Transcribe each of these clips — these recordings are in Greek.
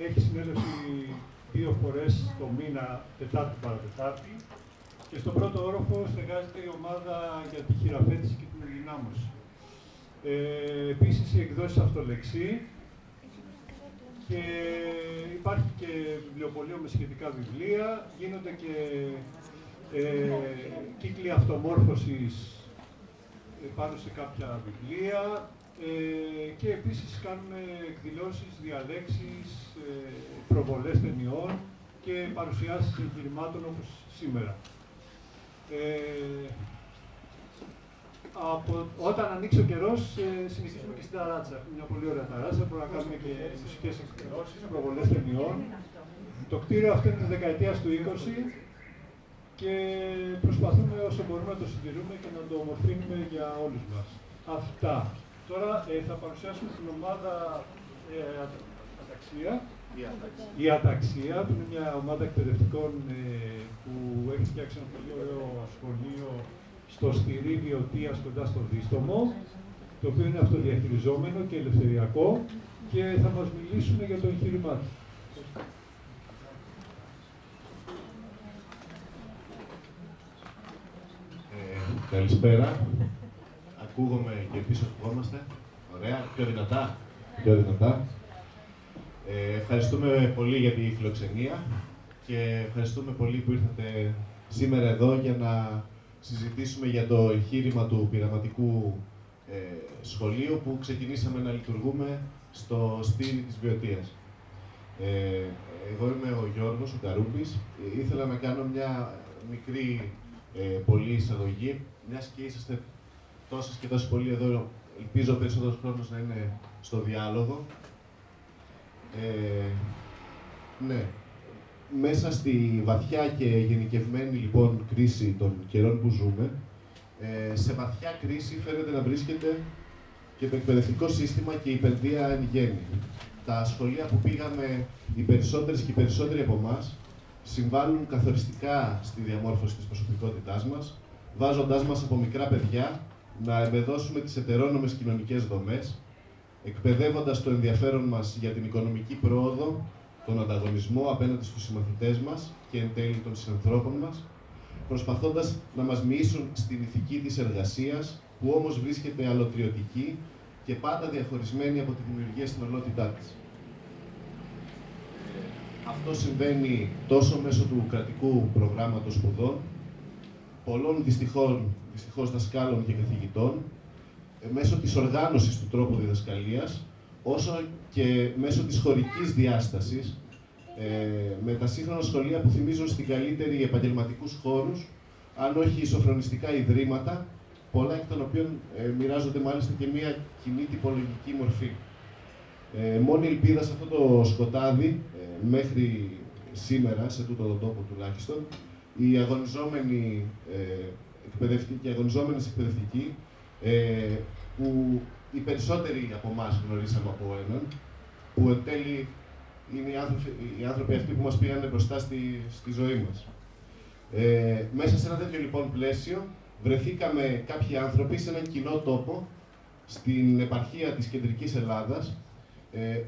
έχει συνέλευση 2 φορές το μήνα, Τετάρτη παρατετάρτη, και στον πρώτο όροφο στεγάζεται η ομάδα για τη χειραφέτηση και την ενδυνάμωση. Επίσης, οι εκδόσεις Αυτολεξή, και υπάρχει και βιβλιοπωλείο με σχετικά βιβλία, γίνονται και κύκλοι αυτομόρφωσης πάνω σε κάποια βιβλία, και επίσης κάνουμε εκδηλώσεις, διαλέξεις, προβολές ταινιών και παρουσιάσεις εγχειρημάτων όπως σήμερα. Όταν ανοίξει ο καιρός, συνεχίζουμε και στην ταράτσα. Μια πολύ ωραία ταράτσα, μπορούμε να κάνουμε και μουσικές εκδηλώσεις, προβολές ταινιών. Το κτίριο αυτό είναι της δεκαετίας του 20 και προσπαθούμε όσο μπορούμε να το συντηρούμε και να το ομορφύνουμε για όλους μας. Αυτά. Τώρα θα παρουσιάσουμε την ομάδα Αταξία. Η Αταξία, που είναι μια ομάδα εκπαιδευτικών που έχει φτιάξει ένα πολύ ωραίο σχολείο στο Στηρί Βιωτίας κοντά στο Δίστομο, το οποίο είναι αυτοδιαχειριζόμενο και ελευθεριακό, και θα μας μιλήσουν για το εγχείρημά του. Καλησπέρα. Ακούγομαι και πίσω ακουγόμαστε. Ωραία. Πιο δυνατά. Πιο δυνατά. Ευχαριστούμε πολύ για τη φιλοξενία και ευχαριστούμε πολύ που ήρθατε σήμερα εδώ για να συζητήσουμε για το εγχείρημα του πειραματικού σχολείου που ξεκινήσαμε να λειτουργούμε στο Στήρι της Βιωτίας. Εγώ είμαι ο Γιώργος, ο Καρούπης. Ήθελα να κάνω μια μικρή πολύ εισαγωγή, μιας και είσαστε τόσες και τόσοι πολλοί εδώ, ελπίζω περισσότερος χρόνος να είναι στο διάλογο. Ναι. Μέσα στη βαθιά και γενικευμένη λοιπόν κρίση των καιρών που ζούμε, σε βαθιά κρίση φαίνεται να βρίσκεται και το εκπαιδευτικό σύστημα και η παιδεία εν γέννη. Τα σχολεία που πήγαμε, οι περισσότερες και οι περισσότεροι από εμάς, συμβάλλουν καθοριστικά στη διαμόρφωση της προσωπικότητάς μας, βάζοντάς μας από μικρά παιδιά να εμπεδώσουμε τις ετερόνομες κοινωνικές δομές, εκπαιδεύοντας το ενδιαφέρον μας για την οικονομική πρόοδο, τον ανταγωνισμό απέναντι στους συμμαθητές μας και εν τέλει των συνανθρώπων μας, προσπαθώντας να μας μοιήσουν στην ηθική της εργασίας, που όμως βρίσκεται αλωτριωτική και πάντα διαχωρισμένη από τη δημιουργία στην ολότητά της. Αυτό συμβαίνει τόσο μέσω του κρατικού προγράμματος σπουδών, πολλών δυστυχώς δασκάλων και καθηγητών, μέσω της οργάνωσης του τρόπου διδασκαλίας, όσο και μέσω της χωρικής διάστασης, με τα σύγχρονα σχολεία που θυμίζουν στην καλύτερη επαγγελματικούς χώρους, αν όχι σοφρονιστικά ιδρύματα, πολλά εκ των οποίων μοιράζονται μάλιστα και μία κοινή τυπολογική μορφή. Μόνη ελπίδα σε αυτό το σκοτάδι, μέχρι σήμερα, σε τούτο τον τόπο τουλάχιστον, οι αγωνιζόμενοι εκπαιδευτικοί και αγωνιζόμενες εκπαιδευτικοί, που οι περισσότεροι από εμάς γνωρίσαμε από έναν, που εν τέλει είναι οι άνθρωποι αυτοί που μας πήγανε μπροστά στη ζωή μας. Μέσα σε ένα τέτοιο λοιπόν πλαίσιο, βρεθήκαμε κάποιοι άνθρωποι σε έναν κοινό τόπο, στην επαρχία της Κεντρικής Ελλάδας,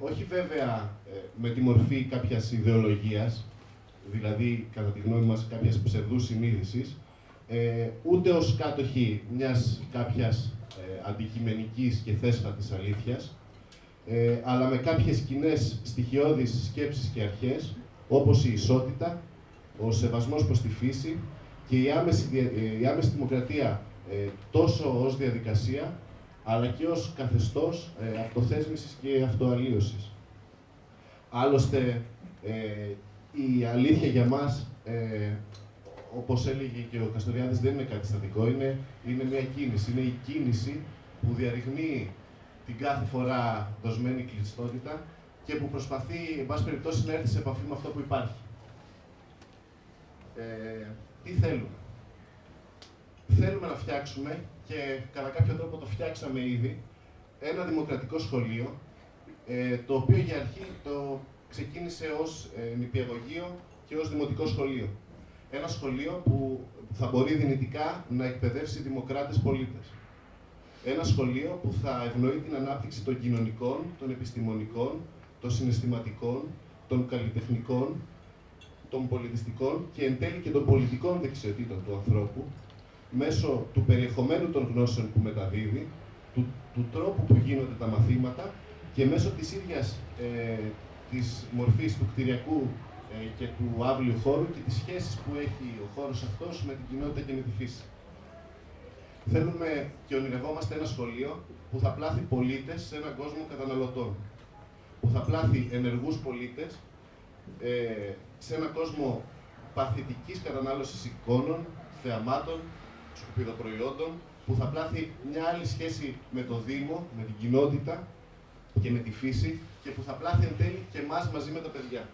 όχι βέβαια με τη μορφή κάποιας ιδεολογίας, δηλαδή κατά τη γνώμη μας κάποιας ψευδούς συνείδησης, ούτε ως κάτοχοι μιας κάποιας αντικειμενικής και θέσφατης αλήθειας, αλλά με κάποιες κοινές στοιχειώδεις σκέψεις και αρχές, όπως η ισότητα, ο σεβασμός προς τη φύση και η άμεση δημοκρατία, τόσο ως διαδικασία, αλλά και ως καθεστώς αυτοθέσμησης και αυτοαλλίωσης. Άλλωστε, η αλήθεια για μας, όπως έλεγε και ο Καστοριάδης, δεν είναι κάτι στατικό, είναι μια κίνηση. Είναι η κίνηση που διαρριγνύει την κάθε φορά δοσμένη κλειστότητα και που προσπαθεί, εν πάση περιπτώσει, να έρθει σε επαφή με αυτό που υπάρχει. Τι θέλουμε? Θέλουμε να φτιάξουμε, και κατά κάποιο τρόπο το φτιάξαμε ήδη, ένα δημοκρατικό σχολείο, το οποίο για αρχή το ξεκίνησε ως νηπιαγωγείο και ως δημοτικό σχολείο. Ένα σχολείο που θα μπορεί δυνητικά να εκπαιδεύσει δημοκράτες πολίτες. Ένα σχολείο που θα ευνοεί την ανάπτυξη των κοινωνικών, των επιστημονικών, των συναισθηματικών, των καλλιτεχνικών, των πολιτιστικών και εν τέλει και των πολιτικών δεξιοτήτων του ανθρώπου, μέσω του περιεχομένου των γνώσεων που μεταδίδει, του τρόπου που γίνονται τα μαθήματα και μέσω της ίδιας της μορφής του κτηριακού και του άβλιου χώρου και τις σχέσεις που έχει ο χώρος αυτός με την κοινότητα και με τη φύση. Θέλουμε και ονειρευόμαστε ένα σχολείο που θα πλάθει πολίτες σε έναν κόσμο καταναλωτών. Που θα πλάθει ενεργούς πολίτες σε έναν κόσμο παθητικής κατανάλωσης εικόνων, θεαμάτων, σκουπιδοπροϊόντων, που θα πλάθει μια άλλη σχέση με το Δήμο, με την κοινότητα και με τη φύση και που θα πλάθει εν τέλει και εμάς μαζί με τα παιδιά.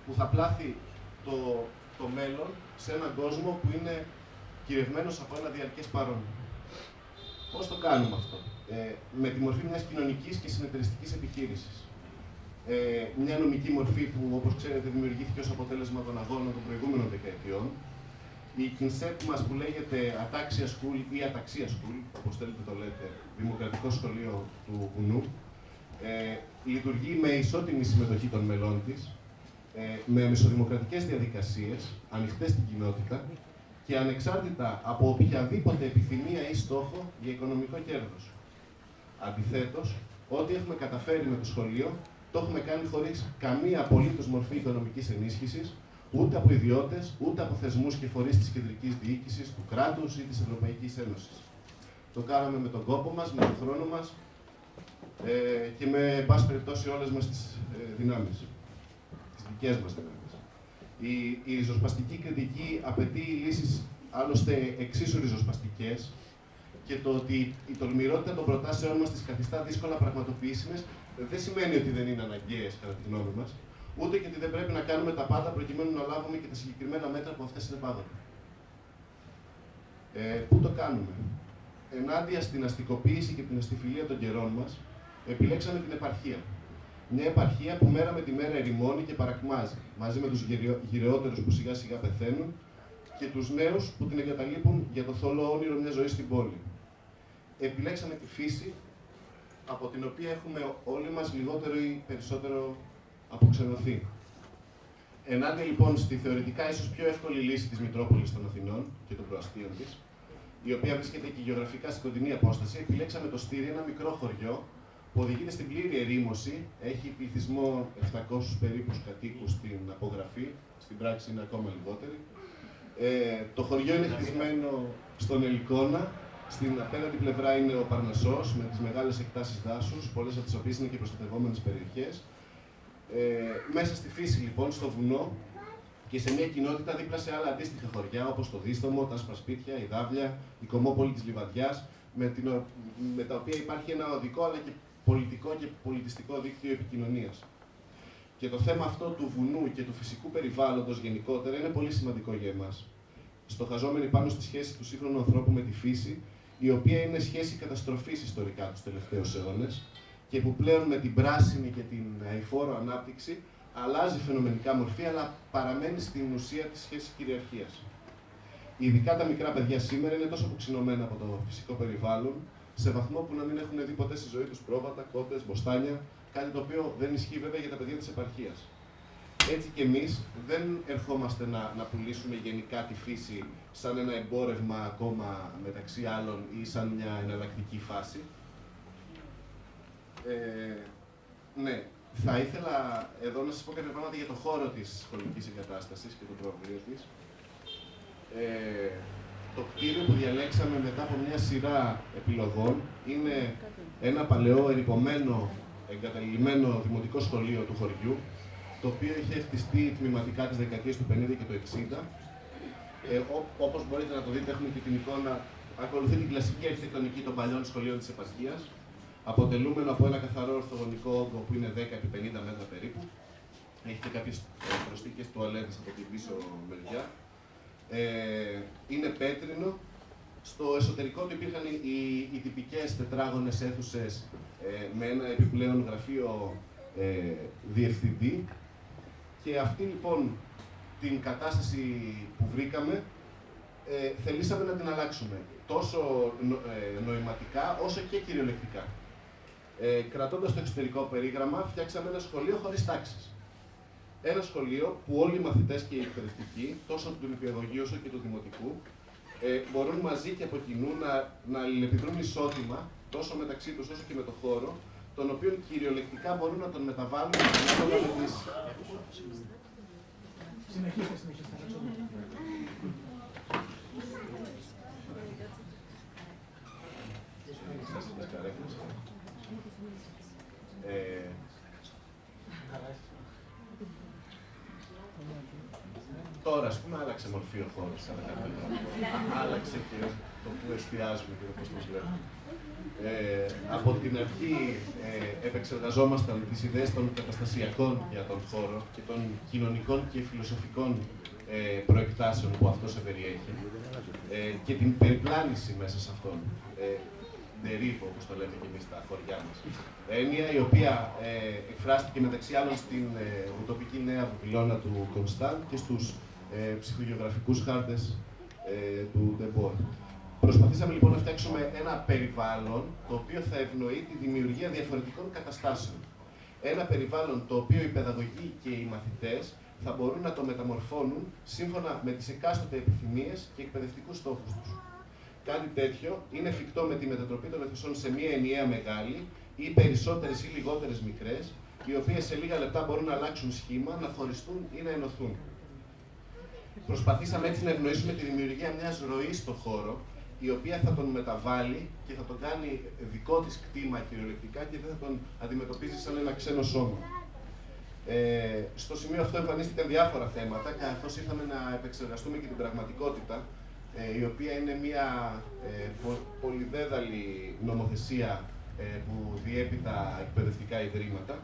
Που θα πλάθει το μέλλον σε έναν κόσμο που είναι κυρευμένος από ένα διαρκές παρόν. Πώς το κάνουμε αυτό? Με τη μορφή μιας κοινωνικής και συνεταιριστικής επιχείρησης. Μια νομική μορφή που, όπως ξέρετε, δημιουργήθηκε ως αποτέλεσμα των αγώνων των προηγούμενων δεκαετιών. Η κινσέπ μας που λέγεται Ataxia School ή Ataxia School, όπως θέλετε το λέτε, Δημοκρατικό Σχολείο του Βουνού, λειτουργεί με ισότιμη συμμετοχή των μελών της, με μεσοδημοκρατικές διαδικασίες, ανοιχτές στην κοινότητα και ανεξάρτητα από οποιαδήποτε επιθυμία ή στόχο για οικονομικό κέρδος. Αντιθέτως, ό,τι έχουμε καταφέρει με το σχολείο, το έχουμε κάνει χωρίς καμία απολύτως μορφή οικονομικής ενίσχυσης, ούτε από ιδιώτες, ούτε από θεσμούς και φορείς της κεντρικής διοίκησης, του κράτους ή της Ευρωπαϊκής Ένωσης. Το κάναμε με τον κόπο μας, με τον χρόνο μας και με, εν πάση περιπτώσει, όλες μας τις δυνάμεις, τις δικές μας δυνάμεις. Η ριζοσπαστική κριτική απαιτεί λύσεις άλλωστε εξίσου ριζοσπαστικές και το ότι η τολμηρότητα των προτάσεών μας τις καθιστά δύσκολα πραγματοποιήσιμες δεν σημαίνει ότι δεν είναι αναγκαίες, κατά τη γνώμη μας, ούτε και ότι δεν πρέπει να κάνουμε τα πάντα προκειμένου να λάβουμε και τα συγκεκριμένα μέτρα που αυτές συνεπάγονται. Πού το κάνουμε? Ενάντια στην αστικοποίηση και την αστιφιλία των καιρών μας, επιλέξαμε την επαρχία. Μια επαρχία που μέρα με τη μέρα ερημώνει και παρακμάζει, μαζί με τους γυρεότερους που σιγά σιγά πεθαίνουν και τους νέους που την εγκαταλείπουν για το θολό όνειρο μια ζωή στην πόλη. Επιλέξαμε τη φύση, από την οποία έχουμε όλοι μας λιγότερο ή περισσότερο αποξενωθεί. Ενάντια λοιπόν στη θεωρητικά ίσως πιο εύκολη λύση της Μητρόπολης των Αθηνών και των προαστίων της, η οποία βρίσκεται και γεωγραφικά σε κοντινή απόσταση, επιλέξαμε το Στήρι, ένα μικρό χωριό που οδηγείται στην πλήρη ερήμωση, έχει πληθυσμό 700 περίπου κατοίκους στην απογραφή, στην πράξη είναι ακόμα λιγότερη. Το χωριό είναι χτισμένο στον Ελικόνα, στην απέναντι πλευρά είναι ο Παρνασσός με τις μεγάλες εκτάσεις δάσους, πολλές από τις οποίες είναι και προστατευόμενες περιοχές. Μέσα στη φύση λοιπόν, στο βουνό και σε μια κοινότητα δίπλα σε άλλα αντίστοιχα χωριά όπως το Δίστομο, τα Σπασπίτια, η Δάβλια, η Κομμόπολη της Λιβαδιάς, με τα οποία υπάρχει ένα οδικό αλλά και πολιτικό και πολιτιστικό δίκτυο επικοινωνίας. Και το θέμα αυτό του βουνού και του φυσικού περιβάλλοντος γενικότερα είναι πολύ σημαντικό για εμάς. Στοχαζόμενοι πάνω στη σχέση του σύγχρονου ανθρώπου με τη φύση, η οποία είναι σχέση καταστροφής ιστορικά τους τελευταίους αιώνες και που πλέον με την πράσινη και την αειφόρο ανάπτυξη αλλάζει φαινομενικά μορφή, αλλά παραμένει στην ουσία της σχέσης κυριαρχίας. Ειδικά τα μικρά παιδιά σήμερα είναι τόσο αποξυνωμένα από το φυσικό περιβάλλον, σε βαθμό που να μην έχουν δει ποτέ στη ζωή τους πρόβατα, κότες, μποστάνια, κάτι το οποίο δεν ισχύει βέβαια για τα παιδιά της επαρχίας. Έτσι κι εμείς δεν ερχόμαστε να πουλήσουμε γενικά τη φύση σαν ένα εμπόρευμα ακόμα μεταξύ άλλων ή σαν μια εναλλακτική φάση. Ναι, θα ήθελα εδώ να σας πω κάποια πράγματα για το χώρο της σχολικής εγκατάστασης και το προβλήμα της. Το κτίριο που διαλέξαμε μετά από μια σειρά επιλογών είναι ένα παλαιό, ερειπωμένο, εγκαταλειμμένο δημοτικό σχολείο του χωριού, το οποίο είχε χτιστεί τμηματικά τις δεκαετίες του 50 και του 60. Όπως μπορείτε να το δείτε, έχουμε και την εικόνα, ακολουθεί την κλασική αρχιτεκτονική των παλιών σχολείων της επαρχίας, αποτελούμενο από ένα καθαρό ορθογωνικό όγκο που είναι 10x50 μέτρα περίπου. Έχει και κάποιες προσθήκες τουαλέτες από την πίσω μεριά. Είναι πέτρινο. Στο εσωτερικό του υπήρχαν οι τυπικές τετράγωνες αίθουσες με ένα επιπλέον γραφείο διευθυντή. Και αυτή λοιπόν την κατάσταση που βρήκαμε θελήσαμε να την αλλάξουμε τόσο νοηματικά όσο και κυριολεκτικά. Κρατώντας το εξωτερικό περίγραμμα, φτιάξαμε ένα σχολείο χωρίς τάξεις. Ένα σχολείο που όλοι οι μαθητές και οι εκπαιδευτικοί, τόσο του νηπιαγωγείου όσο και του δημοτικού, μπορούν μαζί και από κοινού να αλληλεπιδρούν ισότιμα, τόσο μεταξύ τους όσο και με το χώρο, τον οποίο κυριολεκτικά μπορούν να τον μεταβάλουν ανάλογα με τις... Συνεχίστε. Τώρα, ας πούμε, άλλαξε μορφή ο χώρος κατά κάποιο τρόπο. Άλλαξε και το που εστιάζουμε και το πώς το βλέπουμε. Από την αρχή επεξεργαζόμασταν τις ιδέες των καταστασιακών για τον χώρο και των κοινωνικών και φιλοσοφικών προεκτάσεων που αυτός περιέχει και την περιπλάνηση μέσα σε αυτόν. Ντερίπο, όπως το λέμε και εμείς στα χωριά μας. Έννοια η οποία εκφράστηκε μεταξύ άλλων στην ουτοπική νέα βουβυλώνα του Κονσταντ και στους ψυχογεωγραφικούς χάρτες του Ντεμπόρ. Προσπαθήσαμε λοιπόν να φτιάξουμε ένα περιβάλλον το οποίο θα ευνοεί τη δημιουργία διαφορετικών καταστάσεων. Ένα περιβάλλον το οποίο οι παιδαγωγοί και οι μαθητές θα μπορούν να το μεταμορφώνουν σύμφωνα με τις εκάστοτε επιθυμίες και εκπαιδευτικούς στόχους τους. Κάτι τέτοιο είναι εφικτό με τη μετατροπή των αιθουσών σε μία ενιαία μεγάλη ή περισσότερες ή λιγότερες μικρές, οι οποίες σε λίγα λεπτά μπορούν να αλλάξουν σχήμα, να χωριστούν ή να ενωθούν. Προσπαθήσαμε έτσι να ευνοήσουμε τη δημιουργία μιας ροής στο χώρο, η οποία θα τον μεταβάλει και θα τον κάνει δικό της κτήμα κυριολεκτικά και δεν θα τον αντιμετωπίζει σαν ένα ξένο σώμα. Στο σημείο αυτό εμφανίστηκαν διάφορα θέματα, καθώς ήρθαμε να επεξεργαστούμε και την πραγματικότητα, η οποία είναι μια πολυδέδαλη νομοθεσία που διέπει τα εκπαιδευτικά ιδρύματα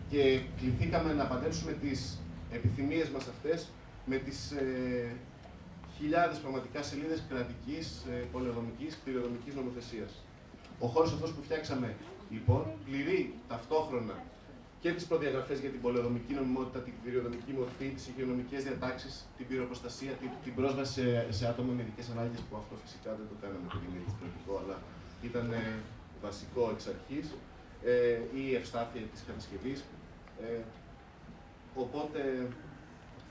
και κληθήκαμε να παντρέψουμε τις επιθυμίες μας αυτές με τις χιλιάδες πραγματικά σελίδες κρατικής, πολεοδομικής, κτηριοδομικής νομοθεσίας. Ο χώρος αυτός που φτιάξαμε, λοιπόν, πληρεί ταυτόχρονα και τις προδιαγραφές για την πολεοδομική νομιμότητα, την κτηριοδομική μορφή, τις υγειονομικές διατάξεις, την πυροπροστασία, την πρόσβαση σε άτομα με ειδικές ανάγκες, που αυτό φυσικά δεν το κάναμε επειδή είναι εξωτερικό, αλλά ήταν βασικό εξ αρχής, η ευστάθεια της κατασκευής. Οπότε,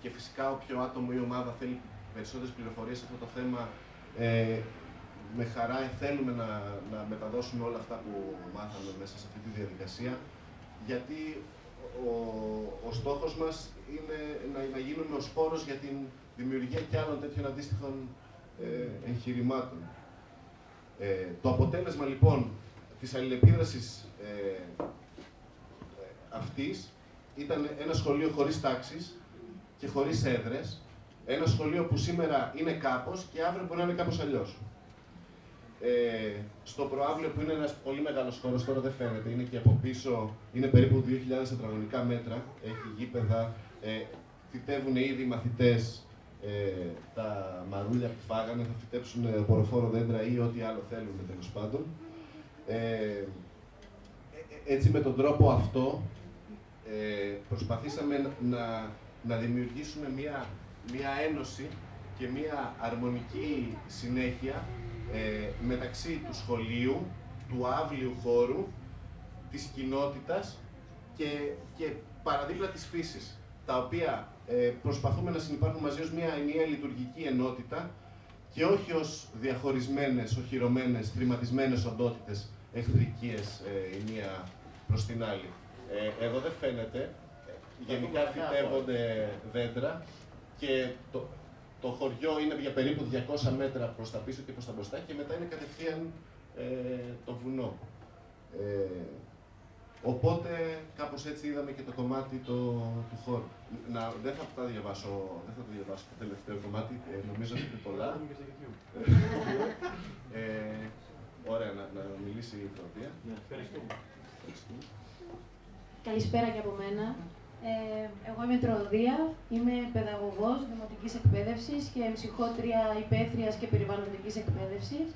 και φυσικά όποιο άτομο ή ομάδα θέλει περισσότερες πληροφορίες σε αυτό το θέμα, με χαρά θέλουμε να μεταδώσουμε όλα αυτά που μάθαμε μέσα σε αυτή τη διαδικασία, γιατί ο στόχος μας είναι να γίνουμε ο σπόρος για την δημιουργία και άλλων τέτοιων αντίστοιχων εγχειρημάτων. Το αποτέλεσμα λοιπόν της αλληλεπίδρασης αυτής ήταν ένα σχολείο χωρίς τάξεις και χωρίς έδρες, ένα σχολείο που σήμερα είναι κάπως και αύριο μπορεί να είναι κάπως αλλιώς. Στο προαύλιο, που είναι ένας πολύ μεγάλος χώρος, τώρα δεν φαίνεται, είναι και από πίσω, είναι περίπου 2.000 τετραγωνικά μέτρα, έχει γήπεδα, φυτεύουν ήδη οι μαθητές τα μαρούλια που φάγανε, θα φυτέψουν οποροφόρο δέντρα ή ό,τι άλλο θέλουν, τέλος πάντων. Έτσι, με τον τρόπο αυτό, προσπαθήσαμε να δημιουργήσουμε μία ένωση και μία αρμονική συνέχεια μεταξύ του σχολείου, του αύλιου χώρου, της κοινότητας και παραδίπλα της φύσης, τα οποία προσπαθούμε να συνυπάρχουν μαζί ως μια ενιαία λειτουργική ενότητα και όχι ως διαχωρισμένες, οχυρωμένες, τριματισμένες οντότητες εχθρικίες η μία προς την άλλη. Εδώ δεν φαίνεται, γενικά φυτεύονται δέντρα και το χωριό είναι για περίπου 200 μέτρα προς τα πίσω και προς τα μπροστά και μετά είναι κατευθείαν το βουνό. Οπότε κάπως έτσι είδαμε και το κομμάτι του χώρου. Δεν θα το διαβάσω το τελευταίο κομμάτι, νομίζω ότι είναι πολλά. Ωραία, να μιλήσει η Πρωτεία. Καλησπέρα και από μένα. Εγώ είμαι Τροοδία, είμαι παιδαγωγός δημοτικής εκπαίδευσης και ψυχότρια υπαίθριας και περιβαλλοντικής εκπαίδευσης.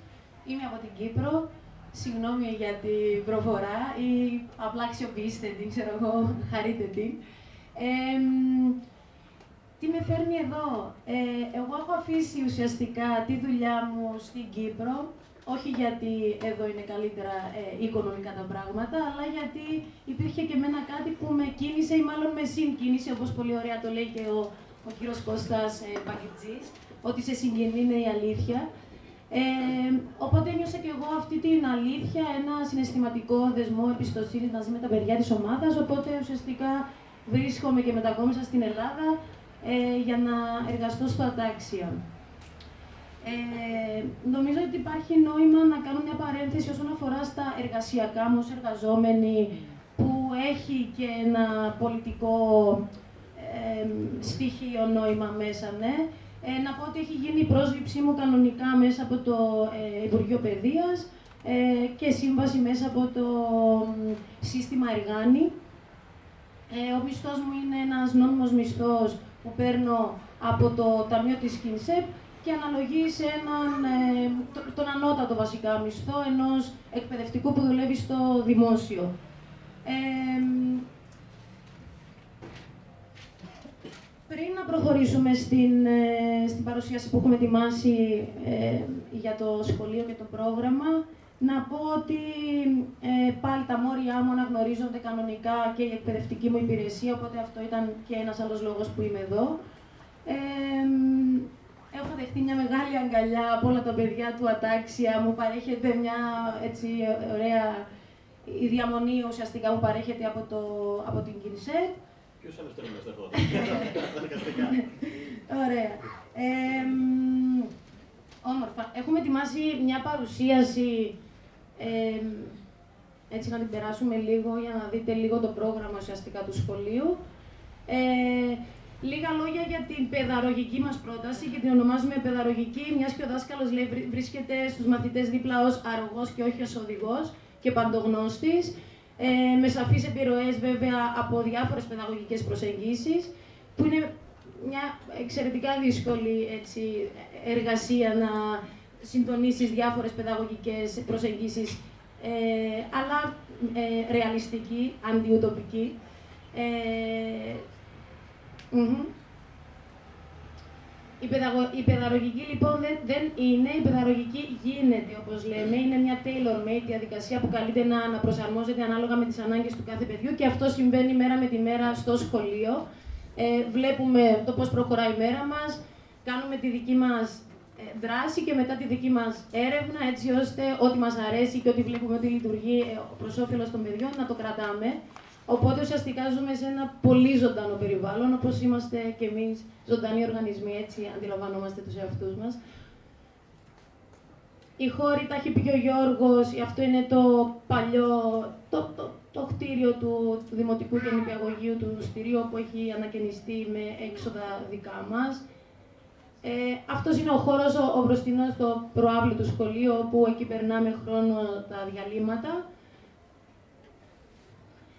Είμαι από την Κύπρο. Συγγνώμη για την προφορά ή απλά αξιοποιήστε την, ξέρω εγώ, χαρείτε την. Τι με φέρνει εδώ. Εγώ έχω αφήσει ουσιαστικά τη δουλειά μου στην Κύπρο Όχι γιατί εδώ είναι καλύτερα οικονομικά τα πράγματα, αλλά γιατί υπήρχε και εμένα κάτι που με κίνησε ή μάλλον με συγκίνησε, όπως πολύ ωραία το λέει και ο κύριος Κώστας Παγκιτζής, ότι σε συγκινεί είναι η αλήθεια. Οπότε νιώσα και εγώ αυτή την αλήθεια, ένα συναισθηματικό δεσμό εμπιστοσύνης μαζί με τα παιδιά της ομάδας, οπότε ουσιαστικά βρίσκομαι και μετακόμισα στην Ελλάδα για να εργαστώ στο Ατάξια. Νομίζω ότι υπάρχει νόημα να κάνω μια παρένθεση όσον αφορά στα εργασιακά μου ως εργαζόμενη, που έχει και ένα πολιτικό στοιχείο νόημα μέσα, ναι. Να πω ότι έχει γίνει η πρόσληψή μου κανονικά μέσα από το Υπουργείο Παιδείας και σύμβαση μέσα από το σύστημα Εργάνη. Ο μισθός μου είναι ένας νόμιμος μισθός που παίρνω από το Ταμείο της ΚΙΝΣΕΠ και αναλογεί σε τον ανώτατο βασικά μισθό ενός εκπαιδευτικού που δουλεύει στο δημόσιο. Πριν να προχωρήσουμε στην παρουσίαση που έχουμε ετοιμάσει για το σχολείο και το πρόγραμμα, να πω ότι πάλι τα μόρια μου αναγνωρίζονται κανονικά και η εκπαιδευτική μου υπηρεσία, οπότε αυτό ήταν και ένας άλλος λόγος που είμαι εδώ. Έχω δεχτεί μια μεγάλη αγκαλιά από όλα τα παιδιά του Ατάξια, μου παρέχεται μια έτσι ωραία... Η διαμονή ουσιαστικά μου παρέχεται από την ΚΙΝΣΕΠ. Ποιος άλλος θέλει να σταθώ. Ωραία. Όμορφα. Έχουμε ετοιμάσει μια παρουσίαση, έτσι να την περάσουμε λίγο για να δείτε λίγο το πρόγραμμα ουσιαστικά του σχολείου. Λίγα λόγια για την παιδαγωγική μας πρόταση και την ονομάζουμε παιδαγωγική, μιας και ο δάσκαλος λέει βρίσκεται στους μαθητές δίπλα ως αρρωγός και όχι ως οδηγός και παντογνώστης, με σαφείς επιρροές βέβαια από διάφορες παιδαγωγικές προσεγγίσεις, που είναι μια εξαιρετικά δύσκολη έτσι, εργασία να συντονίσεις διάφορες παιδαγωγικές προσεγγίσεις, αλλά ρεαλιστική, αντιουτοπική. Η παιδαγωγική λοιπόν δεν είναι, η παιδαγωγική γίνεται, όπως λέμε, είναι μια tailor-made διαδικασία που καλείται να προσαρμόζεται ανάλογα με τις ανάγκες του κάθε παιδιού και αυτό συμβαίνει μέρα με τη μέρα στο σχολείο. Βλέπουμε το πώς προχωράει η μέρα μας, κάνουμε τη δική μας δράση και μετά τη δική μας έρευνα, έτσι ώστε ό,τι μας αρέσει και ό,τι βλέπουμε ότι λειτουργεί προς όφελος των παιδιών να το κρατάμε. Οπότε ουσιαστικά ζούμε σε ένα πολύ ζωντανό περιβάλλον, όπως είμαστε και εμείς ζωντανοί οργανισμοί, έτσι αντιλαμβανόμαστε τους εαυτούς μας. Οι χώροι, τα έχει πει και ο Γιώργος, αυτό είναι το παλιό, το κτίριο του Δημοτικού και Νηπιαγωγείου του Στηρίου, που έχει ανακαινιστεί με έξοδα δικά μας. Αυτός είναι ο χώρος, ο μπροστινός, το προάβλιο του σχολείου, όπου εκεί περνάμε χρόνο τα διαλύματα.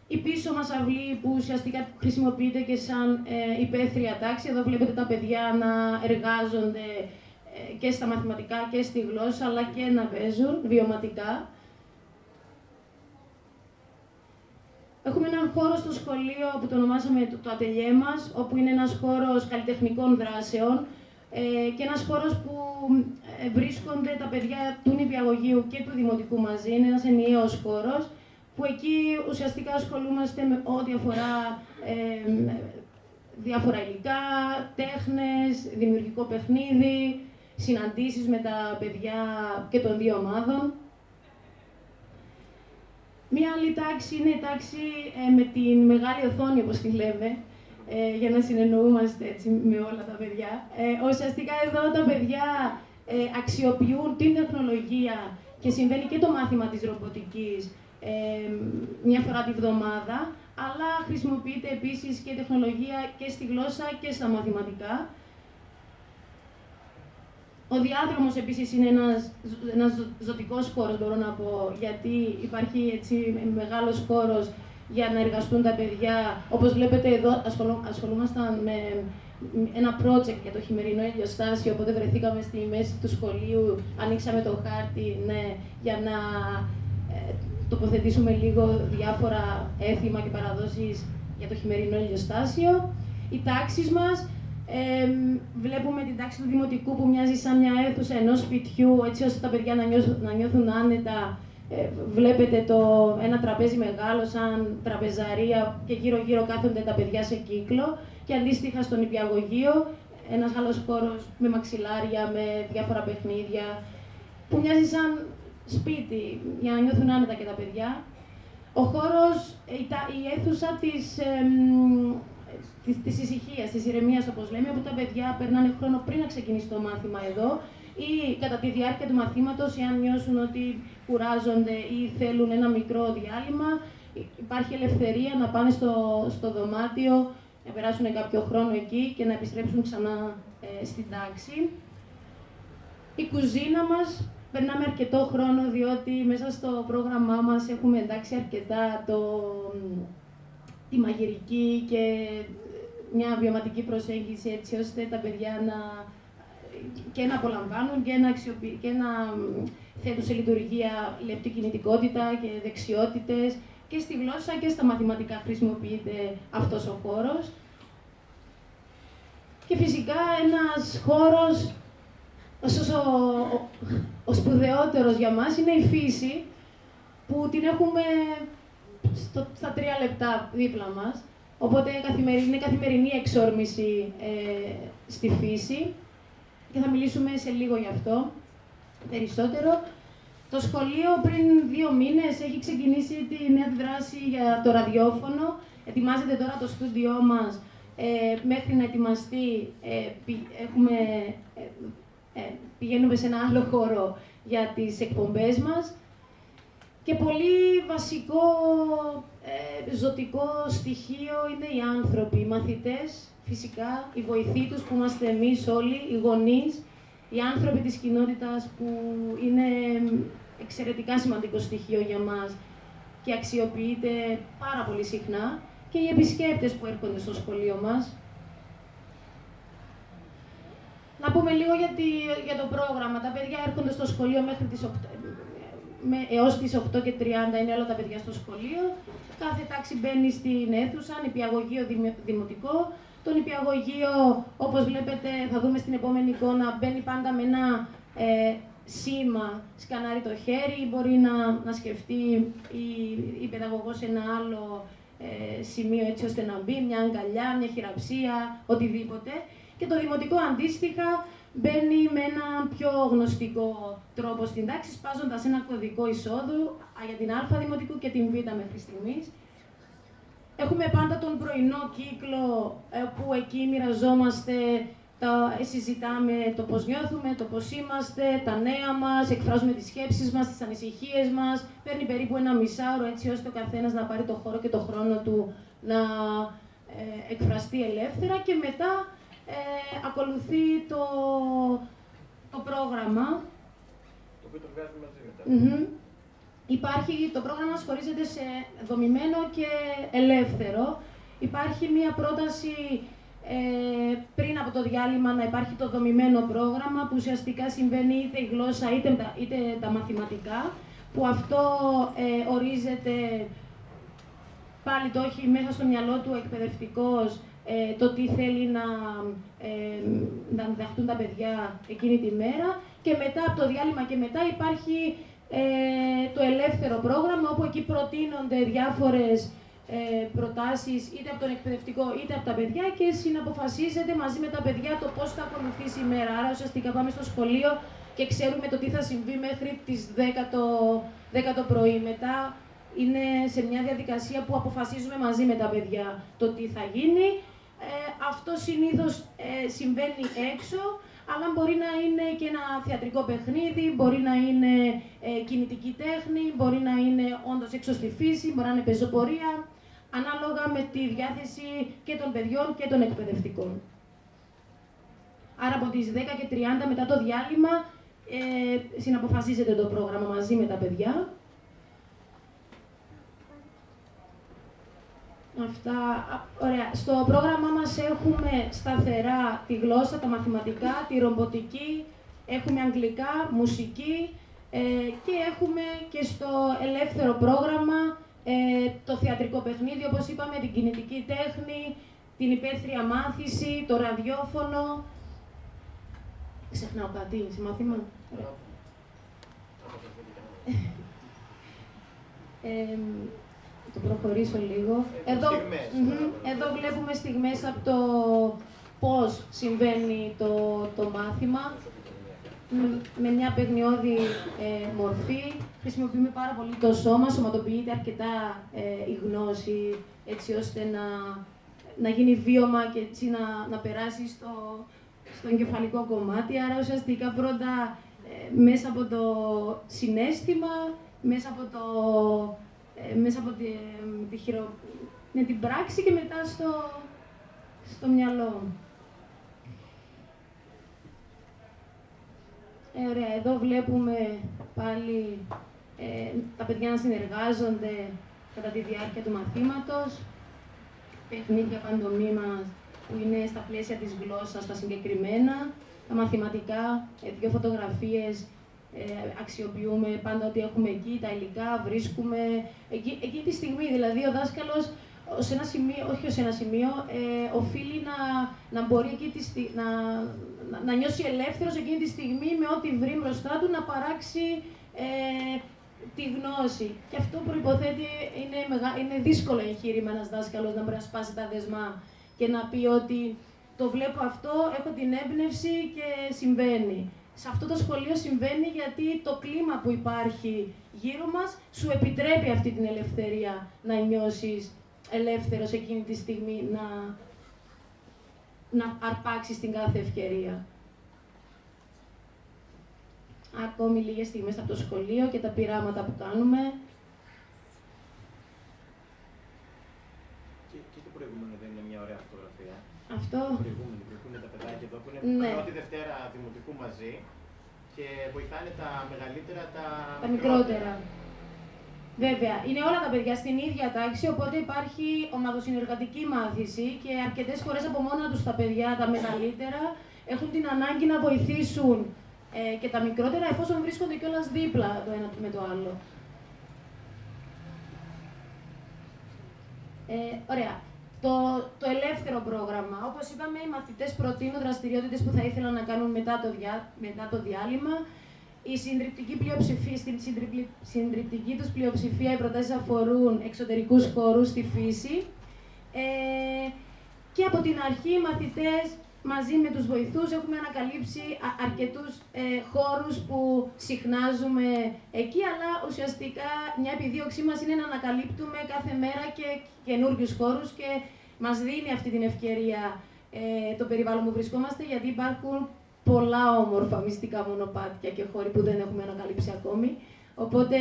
Η πίσω μας αυλή που ουσιαστικά χρησιμοποιείται και σαν υπαίθρια τάξη. Εδώ βλέπετε τα παιδιά να εργάζονται και στα μαθηματικά και στη γλώσσα, αλλά και να παίζουν βιωματικά. Έχουμε έναν χώρο στο σχολείο που το ονομάσαμε το ατελιέ μας, όπου είναι ένας χώρος καλλιτεχνικών δράσεων και ένας χώρος που βρίσκονται τα παιδιά του νηπιαγωγείου και του δημοτικού μαζί. Είναι ένας ενιαίος χώρος, που εκεί ουσιαστικά ασχολούμαστε με ό,τι αφορά διάφορα υλικά, τέχνες, δημιουργικό παιχνίδι, συναντήσεις με τα παιδιά και των δύο ομάδων. Μία άλλη τάξη είναι η τάξη με την μεγάλη οθόνη, όπως τη λέμε, για να συνεννοούμαστε έτσι με όλα τα παιδιά. Ουσιαστικά εδώ τα παιδιά αξιοποιούν την τεχνολογία και συμβαίνει και το μάθημα της ρομποτικής μια φορά τη βδομάδα, αλλά χρησιμοποιείται επίσης και τεχνολογία και στη γλώσσα και στα μαθηματικά. Ο διάδρομος επίσης είναι ένας ζωτικός χώρος, μπορώ να πω, γιατί υπάρχει έτσι μεγάλος χώρος για να εργαστούν τα παιδιά. Όπως βλέπετε εδώ, ασχολούμασταν με ένα project για το χειμερινό ηλιοστάσιο, οπότε βρεθήκαμε στη μέση του σχολείου, ανοίξαμε το χάρτη, ναι, για να τοποθετήσουμε λίγο διάφορα έθιμα και παραδόσεις για το χειμερινό ηλιοστάσιο. Οι τάξεις μας Βλέπουμε την τάξη του Δημοτικού που μοιάζει σαν μια αίθουσα ενός σπιτιού, έτσι ώστε τα παιδιά να νιώθουν άνετα. Βλέπετε ένα τραπέζι μεγάλο σαν τραπεζαρία και γύρω-γύρω κάθονται τα παιδιά σε κύκλο. Και αντίστοιχα στον νηπιαγωγείο, ένας άλλος χώρος με μαξιλάρια, με διάφορα παιχνίδια, που μοιάζει σαν σπίτι, για να νιώθουν άνετα και τα παιδιά. Ο χώρος, η αίθουσα της ησυχίας, της ηρεμίας, όπως λέμε, όπου τα παιδιά περνάνε χρόνο πριν να ξεκινήσει το μάθημα εδώ ή κατά τη διάρκεια του μαθήματος, εάν νιώσουν ότι κουράζονται ή θέλουν ένα μικρό διάλειμμα, υπάρχει ελευθερία να πάνε στο δωμάτιο, να περάσουν κάποιο χρόνο εκεί και να επιστρέψουν ξανά στην τάξη. Η κουζίνα μας, περνάμε αρκετό χρόνο, διότι μέσα στο πρόγραμμά μας έχουμε εντάξει αρκετά τη μαγειρική και μια βιωματική προσέγγιση, έτσι ώστε τα παιδιά και να απολαμβάνουν και να θέτουν σε λειτουργία λεπτή κινητικότητα και δεξιότητες. Και στη γλώσσα και στα μαθηματικά χρησιμοποιείται αυτός ο χώρος. Και φυσικά ένας χώρος, ο σπουδαιότερος για μας, είναι η φύση, που την έχουμε στα 3 λεπτά δίπλα μας. Οπότε είναι καθημερινή εξόρμηση στη φύση και θα μιλήσουμε σε λίγο γι' αυτό περισσότερο. Το σχολείο πριν 2 μήνες έχει ξεκινήσει τη νέα δράση για το ραδιόφωνο. Ετοιμάζεται τώρα το στούντιό μας. Μέχρι να ετοιμαστεί πηγαίνουμε σε ένα άλλο χώρο για τις εκπομπές μας. Και πολύ βασικό ζωτικό στοιχείο είναι οι άνθρωποι, οι μαθητές, φυσικά, οι βοηθοί τους που είμαστε εμείς όλοι, οι γονείς, οι άνθρωποι της κοινότητας που είναι εξαιρετικά σημαντικό στοιχείο για μας και αξιοποιείται πάρα πολύ συχνά, και οι επισκέπτες που έρχονται στο σχολείο μας. Να πούμε λίγο για το πρόγραμμα. Τα παιδιά έρχονται στο σχολείο μέχρι τις 8, έως τις 8:30 είναι όλα τα παιδιά στο σχολείο. Κάθε τάξη μπαίνει στην αίθουσα, νηπιαγωγείο δημοτικό. Το νηπιαγωγείο, όπως βλέπετε, θα δούμε στην επόμενη εικόνα, μπαίνει πάντα με ένα σήμα, σκανάρει το χέρι, μπορεί να σκεφτεί η παιδαγωγός ένα άλλο σημείο έτσι ώστε να μπει, μια αγκαλιά, μια χειραψία, οτιδήποτε. Και το δημοτικό αντίστοιχα μπαίνει με ένα πιο γνωστικό τρόπο στην τάξη, σπάζοντας ένα κωδικό εισόδου για την Α δημοτικού και την Β μέχρι στιγμής. Έχουμε πάντα τον πρωινό κύκλο που εκεί μοιραζόμαστε, συζητάμε το πώς νιώθουμε, το πώς είμαστε, τα νέα μας, εκφράζουμε τις σκέψεις μας, τις ανησυχίες μας. Παίρνει περίπου ένα μισάωρο έτσι ώστε ο καθένας να πάρει το χώρο και το χρόνο του να εκφραστεί ελεύθερα και μετά ακολουθεί το πρόγραμμα. Το οποίο το βγάζουμε μαζί μετά. Το πρόγραμμα μας χωρίζεται σε δομημένο και ελεύθερο. Υπάρχει μία πρόταση πριν από το διάλειμμα να υπάρχει το δομημένο πρόγραμμα, που ουσιαστικά συμβαίνει είτε η γλώσσα είτε τα μαθηματικά, που αυτό ορίζεται, πάλι το έχει μέσα στο μυαλό του ο εκπαιδευτικός, το τι θέλει να διδαχτούν τα παιδιά εκείνη τη μέρα, και μετά από το διάλειμμα και μετά υπάρχει το ελεύθερο πρόγραμμα, όπου εκεί προτείνονται διάφορες προτάσεις είτε από τον εκπαιδευτικό είτε από τα παιδιά και συναποφασίζεται μαζί με τα παιδιά το πώς θα ακολουθήσει η μέρα. Άρα ουσιαστικά πάμε στο σχολείο και ξέρουμε το τι θα συμβεί μέχρι τις 10 το πρωί. Μετά είναι σε μια διαδικασία που αποφασίζουμε μαζί με τα παιδιά το τι θα γίνει. Αυτό συνήθως συμβαίνει έξω, αλλά μπορεί να είναι και ένα θεατρικό παιχνίδι, μπορεί να είναι κινητική τέχνη, μπορεί να είναι όντως έξω στη φύση, μπορεί να είναι πεζοπορία, ανάλογα με τη διάθεση και των παιδιών και των εκπαιδευτικών. Άρα από τις 10:30 μετά το διάλειμμα συναποφασίζεται το πρόγραμμα μαζί με τα παιδιά. Αυτά. Ωραία. Στο πρόγραμμά μας έχουμε σταθερά τη γλώσσα, τα μαθηματικά, τη ρομποτική, έχουμε αγγλικά, μουσική και έχουμε και στο ελεύθερο πρόγραμμα το θεατρικό παιχνίδι, όπως είπαμε, την κινητική τέχνη, την υπαίθρια μάθηση, το ραδιόφωνο. Ξεχνάω κάτι, σε μάθημα. Το προχωρήσω λίγο. Εδώ βλέπουμε στιγμές από το πώς συμβαίνει το μάθημα. Με μια παιχνιώδη μορφή. Χρησιμοποιούμε πάρα πολύ το σώμα, σωματοποιείται αρκετά η γνώση, έτσι ώστε να γίνει βίωμα και έτσι να περάσει στο εγκεφαλικό κομμάτι. Άρα ουσιαστικά πρώτα μέσα από το συναίσθημα, μέσα από την πράξη και μετά στο μυαλό. Ωραία, εδώ βλέπουμε πάλι τα παιδιά να συνεργάζονται κατά τη διάρκεια του μαθήματος. Παιχνίδια παντομίμας που είναι στα πλαίσια της γλώσσας, τα συγκεκριμένα. Τα μαθηματικά, δύο φωτογραφίες αξιοποιούμε πάντα ότι έχουμε εκεί, τα υλικά, βρίσκουμε. Εκεί τη στιγμή, δηλαδή, ο δάσκαλος ως ένα σημείο, όχι ως ένα σημείο, οφείλει να μπορεί να νιώσει ελεύθερος εκείνη τη στιγμή με ό,τι βρει μπροστά του να παράξει τη γνώση. Και αυτό προϋποθέτει, είναι δύσκολο εγχείρημα ένας δάσκαλος να μπορεί να σπάσει τα δεσμά και να πει ότι το βλέπω αυτό, έχω την έμπνευση και συμβαίνει. Σε αυτό το σχολείο συμβαίνει γιατί το κλίμα που υπάρχει γύρω μας σου επιτρέπει αυτή την ελευθερία να νιώσεις ελεύθερος εκείνη τη στιγμή να αρπάξεις την κάθε ευκαιρία. Ακόμη λίγες στιγμές από το σχολείο και τα πειράματα που κάνουμε. Και το προηγούμενο δεν είναι μια ωραία φωτογραφία. Αυτό. Το προηγούμενο που είναι τα παιδάκια εδώ που είναι πρώτη Δευτέρα Δημοτικού μαζί και βοηθάνε τα μεγαλύτερα τα μικρότερα. Βέβαια, είναι όλα τα παιδιά στην ίδια τάξη, οπότε υπάρχει ομαδοσυνεργατική μάθηση και αρκετές φορές από μόνα τους τα παιδιά, τα μεγαλύτερα, έχουν την ανάγκη να βοηθήσουν και τα μικρότερα, εφόσον βρίσκονται κιόλας δίπλα το ένα με το άλλο. Ωραία. Το ελεύθερο πρόγραμμα. Όπως είπαμε, οι μαθητές προτείνουν δραστηριότητες που θα ήθελαν να κάνουν μετά το διάλειμμα. Η συντριπτική πλειοψηφία, στην συντριπτική τους πλειοψηφία οι προτάσεις αφορούν εξωτερικούς χώρους στη φύση. Και από την αρχή οι μαθητές μαζί με τους βοηθούς έχουμε ανακαλύψει αρκετούς χώρους που συχνάζουμε εκεί, αλλά ουσιαστικά μια επιδίωξή μας είναι να ανακαλύπτουμε κάθε μέρα και καινούριους χώρους και μας δίνει αυτή την ευκαιρία το περιβάλλον που βρισκόμαστε, γιατί υπάρχουν πολλά όμορφα μυστικά μονοπάτια και χώροι που δεν έχουμε ανακαλύψει ακόμη. Οπότε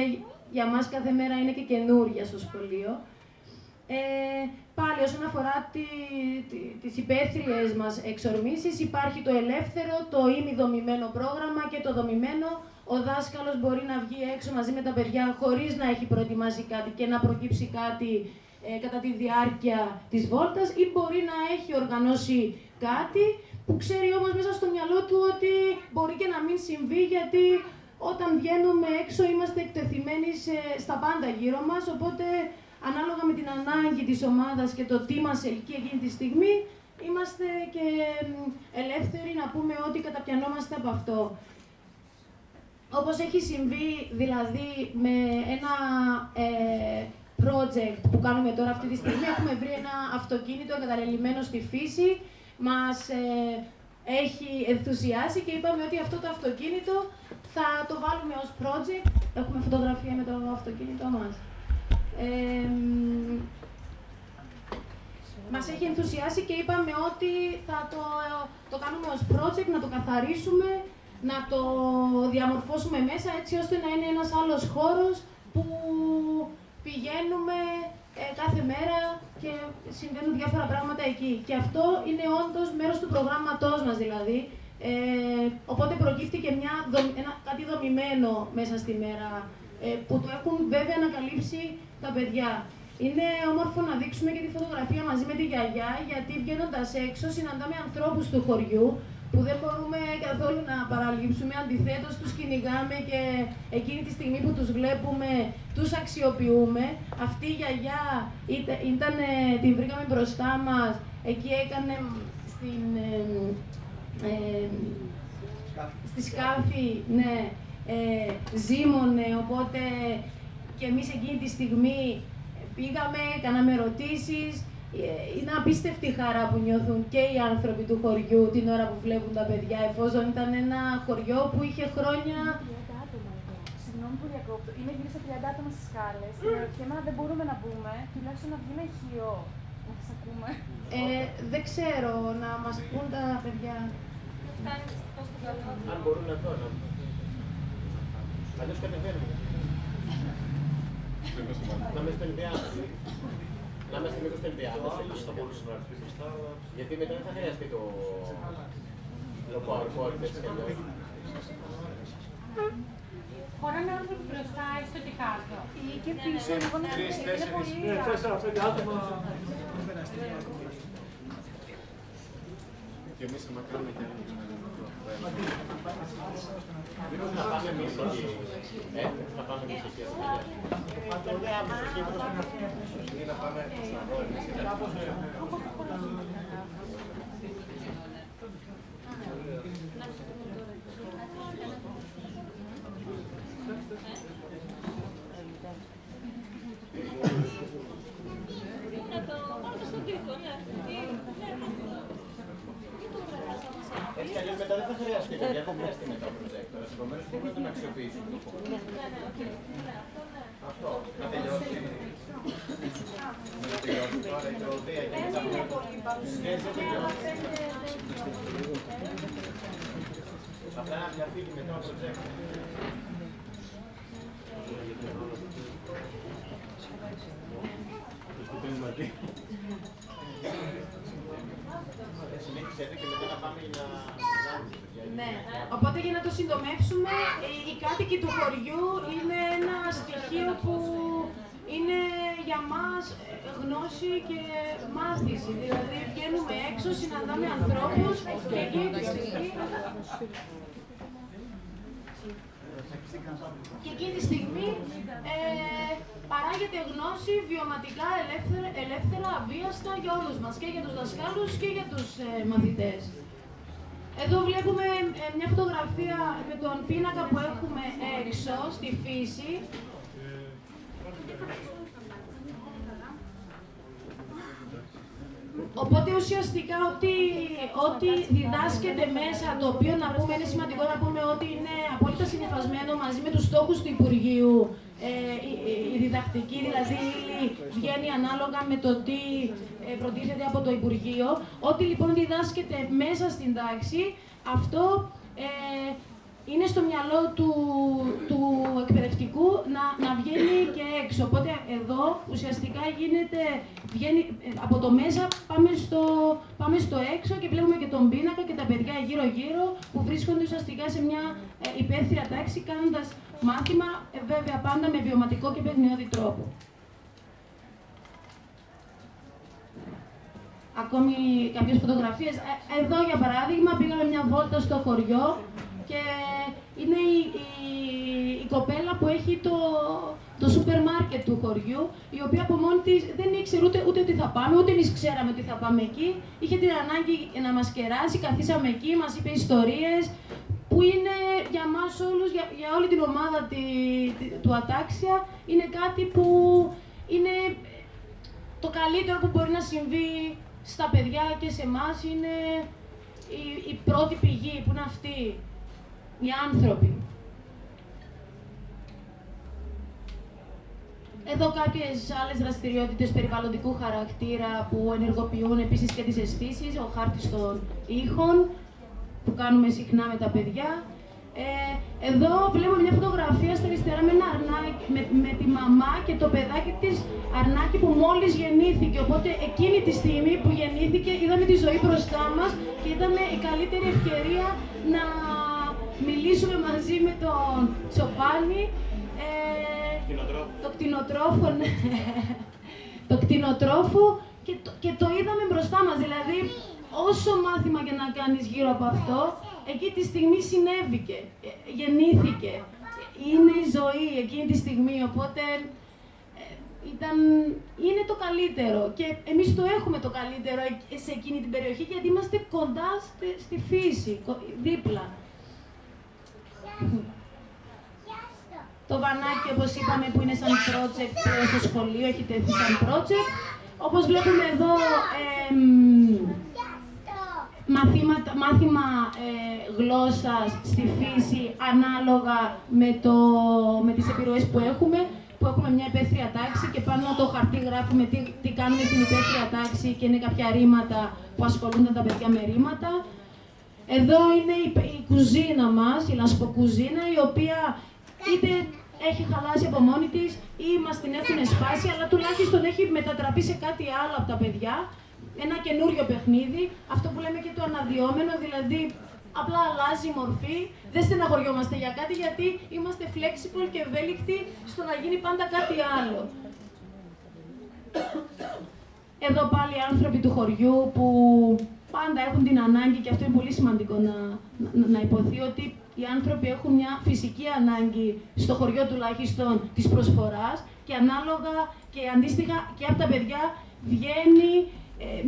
για μας κάθε μέρα είναι και καινούρια στο σχολείο. Πάλι όσον αφορά τις υπαίθριες μας εξορμήσεις, υπάρχει το ελεύθερο, το ημιδομημένο πρόγραμμα και το δομημένο. Ο δάσκαλος μπορεί να βγει έξω μαζί με τα παιδιά χωρίς να έχει προετοιμάσει κάτι και να προκύψει κάτι κατά τη διάρκεια της βόλτας, ή μπορεί να έχει οργανώσει κάτι που ξέρει όμως μέσα στο μυαλό του ότι μπορεί και να μην συμβεί, γιατί όταν βγαίνουμε έξω είμαστε εκτεθειμένοι στα πάντα γύρω μας, οπότε ανάλογα με την ανάγκη της ομάδας και το τι μας ελκύει εκείνη τη στιγμή, είμαστε και ελεύθεροι να πούμε ότι καταπιανόμαστε από αυτό. Όπως έχει συμβεί δηλαδή με ένα project που κάνουμε τώρα αυτή τη στιγμή, έχουμε βρει ένα αυτοκίνητο εγκαταλελειμμένο στη φύση, μας έχει ενθουσιάσει και είπαμε ότι αυτό το αυτοκίνητο θα το βάλουμε ως project. Έχουμε φωτογραφία με το αυτοκίνητό μας. Μας έχει ενθουσιάσει και είπαμε ότι θα το κάνουμε ως project, να το καθαρίσουμε, να το διαμορφώσουμε μέσα, έτσι ώστε να είναι ένας άλλος χώρος που πηγαίνουμε κάθε μέρα και συμβαίνουν διάφορα πράγματα εκεί. Και αυτό είναι όντως μέρος του προγράμματός μας δηλαδή. Οπότε προκύπτει και κάτι δομημένο μέσα στη μέρα, που το έχουν βέβαια ανακαλύψει τα παιδιά. Είναι όμορφο να δείξουμε και τη φωτογραφία μαζί με τη γιαγιά, γιατί βγαίνοντας έξω συναντάμε ανθρώπους του χωριού που δεν μπορούμε καθόλου να παραλείψουμε, αντιθέτως τους κυνηγάμε και εκείνη τη στιγμή που τους βλέπουμε τους αξιοποιούμε. Αυτή η γιαγιά την βρήκαμε μπροστά μας, εκεί έκανε στη σκάφη, ναι, ζήμωνε, οπότε και εμείς εκείνη τη στιγμή πήγαμε, κάναμε ερωτήσεις. Είναι απίστευτη η χαρά που νιώθουν και οι άνθρωποι του χωριού την ώρα που βλέπουν τα παιδιά, εφόσον ήταν ένα χωριό που είχε χρόνια. Συγγνώμη που διακόπτω, είναι γύρω στα 30 άτομα στις σκάλες. Και εμένα δεν μπορούμε να μπούμε, τουλάχιστον να βγει με ηχείο. Να σας ακούμε. Δεν ξέρω, να μας πούν τα παιδιά. Αν μπορούν να δω, αλλιώς κατεβαίνουμε. Να είμαι στην διάθεση. Να είμαστε λίγο στην διάθεση. Θα μπορούσε να έρθει μπροστά. Γιατί μετά δεν θα χρειαστεί το PowerPoint έτσι κι αλλιώς. Χωράνε άνθρωποι μπροστά ή στο και κάτω. Ή και πίσω, λίγο να είναι πολύ... 4-5 άτομα. Και εμείς θα κάνουμε και Να πάμε εμείς εκεί. Να πάμε εμείς εκεί. να πάμε να δω εμείς και κάπως. Έτσι κι αλλιώς μετά δεν θα χρειαστεί, παιδιά, έχω χρειαστεί μετά ο projector, επομένως μπορούμε να τον αξιοποιήσουμε. Αυτό, να τελειώσει. Να τελειώσει τώρα η τραγωδία και μετά δεν τελειώσει. Απλά να διαφύγει μετά ο projector. Ναι, οπότε για να το συντομεύσουμε, οι κάτοικοι του χωριού είναι ένα στοιχείο που είναι για μας γνώση και μάθηση. Δηλαδή βγαίνουμε έξω, συναντάμε ανθρώπους και εκείνη τη στιγμή... Και εκείνη τη στιγμή παράγεται γνώση βιωματικά, ελεύθερα, αβίαστα για όλους μας, και για τους δασκάλους και για τους μαθητές. Εδώ βλέπουμε μια φωτογραφία με τον πίνακα που έχουμε έξω, στη φύση. Οπότε ουσιαστικά ό,τι διδάσκεται μέσα, το οποίο να πούμε, είναι σημαντικό να πούμε ότι είναι απόλυτα συνυφασμένο μαζί με τους στόχους του Υπουργείου, η διδακτική, δηλαδή βγαίνει ανάλογα με το τι προτίθεται από το Υπουργείο. Ό,τι λοιπόν διδάσκεται μέσα στην τάξη, αυτό είναι στο μυαλό του εκπαιδευτικού να βγαίνει και έξω. Οπότε εδώ ουσιαστικά βγαίνει από το μέσα, πάμε στο έξω και βλέπουμε και τον πίνακα και τα παιδιά γύρω-γύρω που βρίσκονται ουσιαστικά σε μια υπαίθρια τάξη κάνοντας μάθημα, βέβαια πάντα με βιωματικό και παιχνιώδη τρόπο. Ακόμη κάποιες φωτογραφίες. Εδώ για παράδειγμα πήγαμε μια βόλτα στο χωριό και είναι η κοπέλα που έχει το σούπερ μάρκετ του χωριού, η οποία από μόνη της δεν ήξερε ούτε τι θα πάμε, ούτε εμείς ξέραμε τι θα πάμε εκεί. Είχε την ανάγκη να μας κεράσει, καθίσαμε εκεί, μας είπε ιστορίες, που είναι για μας όλους, για όλη την ομάδα του Ατάξια, είναι κάτι που είναι το καλύτερο που μπορεί να συμβεί στα παιδιά και σε εμάς, είναι η πρώτη πηγή που είναι αυτή. Οι άνθρωποι. Εδώ κάποιες άλλες δραστηριότητες περιβαλλοντικού χαρακτήρα που ενεργοποιούν επίσης και τις αισθήσεις, ο χάρτης των ήχων που κάνουμε συχνά με τα παιδιά. Εδώ βλέπουμε μια φωτογραφία στα αριστερά με ένα αρνάκι, με τη μαμά και το παιδάκι της αρνάκι που μόλις γεννήθηκε. Οπότε εκείνη τη στιγμή που γεννήθηκε είδαμε τη ζωή μπροστά μας και είδαμε η καλύτερη ευκαιρία να μιλήσουμε μαζί με τον Τσοπάνη, το κτηνοτρόφο, ναι. το κτηνοτρόφο και το είδαμε μπροστά μας. Δηλαδή, όσο μάθημα και να κάνεις γύρω από αυτό, εκεί τη στιγμή συνέβηκε, γεννήθηκε. Είναι η ζωή εκείνη τη στιγμή, οπότε είναι το καλύτερο. Και εμείς το έχουμε το καλύτερο σε εκείνη την περιοχή, γιατί είμαστε κοντά στη φύση, δίπλα. Το βανάκι, όπως είπαμε, που είναι σαν project στο σχολείο, έχει τεθεί σαν project. Όπως βλέπουμε εδώ, μάθημα γλώσσας στη φύση, ανάλογα με τις επιρροές που έχουμε μια υπαίθρια τάξη και πάνω το χαρτί γράφουμε τι κάνουμε στην υπαίθρια τάξη και είναι κάποια ρήματα που ασχολούνται τα παιδιά με ρήματα. Εδώ είναι η κουζίνα μας, η λασποκουζίνα, η οποία είτε έχει χαλάσει από μόνη της ή μας την έχουν σπάσει, αλλά τουλάχιστον έχει μετατραπεί σε κάτι άλλο από τα παιδιά. Ένα καινούριο παιχνίδι, αυτό που λέμε και το αναδυόμενο, δηλαδή απλά αλλάζει η μορφή, δεν στεναχωριόμαστε για κάτι γιατί είμαστε flexible και ευέλικτοι στο να γίνει πάντα κάτι άλλο. Εδώ πάλι οι άνθρωποι του χωριού που πάντα έχουν την ανάγκη, και αυτό είναι πολύ σημαντικό να υποθεί, ότι οι άνθρωποι έχουν μια φυσική ανάγκη, στο χωριό τουλάχιστον, της προσφοράς και ανάλογα και αντίστοιχα και από τα παιδιά βγαίνει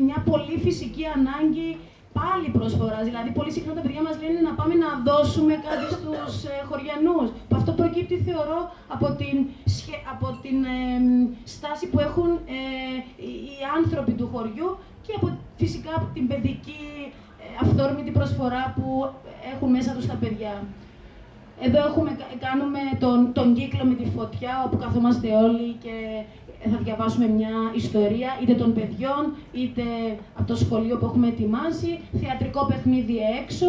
μια πολύ φυσική ανάγκη πάλι προσφοράς. Δηλαδή, πολύ συχνά τα παιδιά μας λένε να πάμε να δώσουμε κάτι στους χωριανούς. Αυτό προκύπτει, θεωρώ, από την στάση που έχουν οι άνθρωποι του χωριού και φυσικά από την παιδική αυθόρμητη προσφορά που έχουν μέσα τους τα παιδιά. Εδώ κάνουμε τον κύκλο με τη φωτιά, όπου καθόμαστε όλοι και θα διαβάσουμε μια ιστορία, είτε των παιδιών, είτε από το σχολείο που έχουμε ετοιμάσει, θεατρικό παιχνίδι έξω,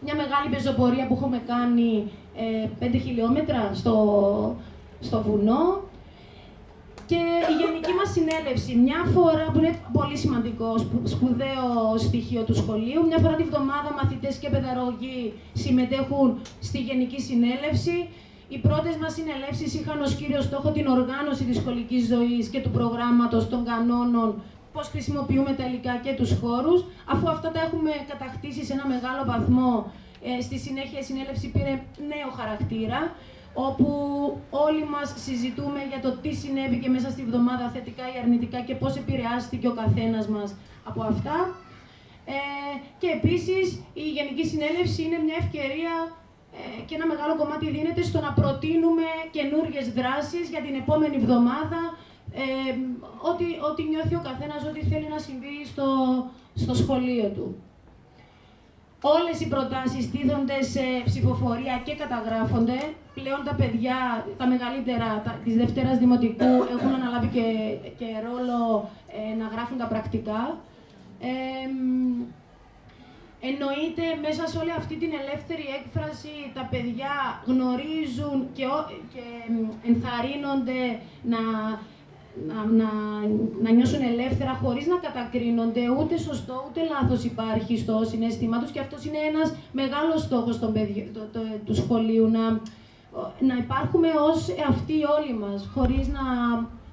μια μεγάλη πεζοπορία που έχουμε κάνει 5 χιλιόμετρα στο βουνό και η γενική μας συνέλευση, μια φορά, που είναι πολύ σημαντικό, σπουδαίο στοιχείο του σχολείου, μια φορά τη βδομάδα μαθητές και παιδαγωγοί συμμετέχουν στη γενική συνέλευση. Οι πρώτες μας συνελεύσεις είχαν ως κύριο στόχο την οργάνωση της σχολικής ζωής και του προγράμματος, των κανόνων, πώς χρησιμοποιούμε τα υλικά και τους χώρους. Αφού αυτά τα έχουμε κατακτήσει σε ένα μεγάλο βαθμό, στη συνέχεια η συνέλευση πήρε νέο χαρακτήρα, όπου όλοι μας συζητούμε για το τι συνέβη και μέσα στη βδομάδα, θετικά ή αρνητικά, και πώς επηρεάστηκε ο καθένας μας από αυτά. Και επίσης η Γενική Συνέλευση είναι μια ευκαιρία και ένα μεγάλο κομμάτι δίνεται στο να προτείνουμε καινούριες δράσεις για την επόμενη εβδομάδα, ό,τι νιώθει ο καθένας, ό,τι θέλει να συμβεί στο σχολείο του. Όλες οι προτάσεις στήθονται σε ψηφοφορία και καταγράφονται. Πλέον τα παιδιά, τα μεγαλύτερα της Δευτέρας Δημοτικού, έχουν αναλάβει και ρόλο να γράφουν τα πρακτικά. Εννοείται, μέσα σε όλη αυτή την ελεύθερη έκφραση, τα παιδιά γνωρίζουν και ενθαρρύνονται να νιώσουν ελεύθερα, χωρίς να κατακρίνονται, ούτε σωστό ούτε λάθος υπάρχει στο συναίσθημά τους, και αυτός είναι ένας μεγάλος στόχος του σχολείου, να υπάρχουμε ως εαυτοί όλοι μας, χωρίς να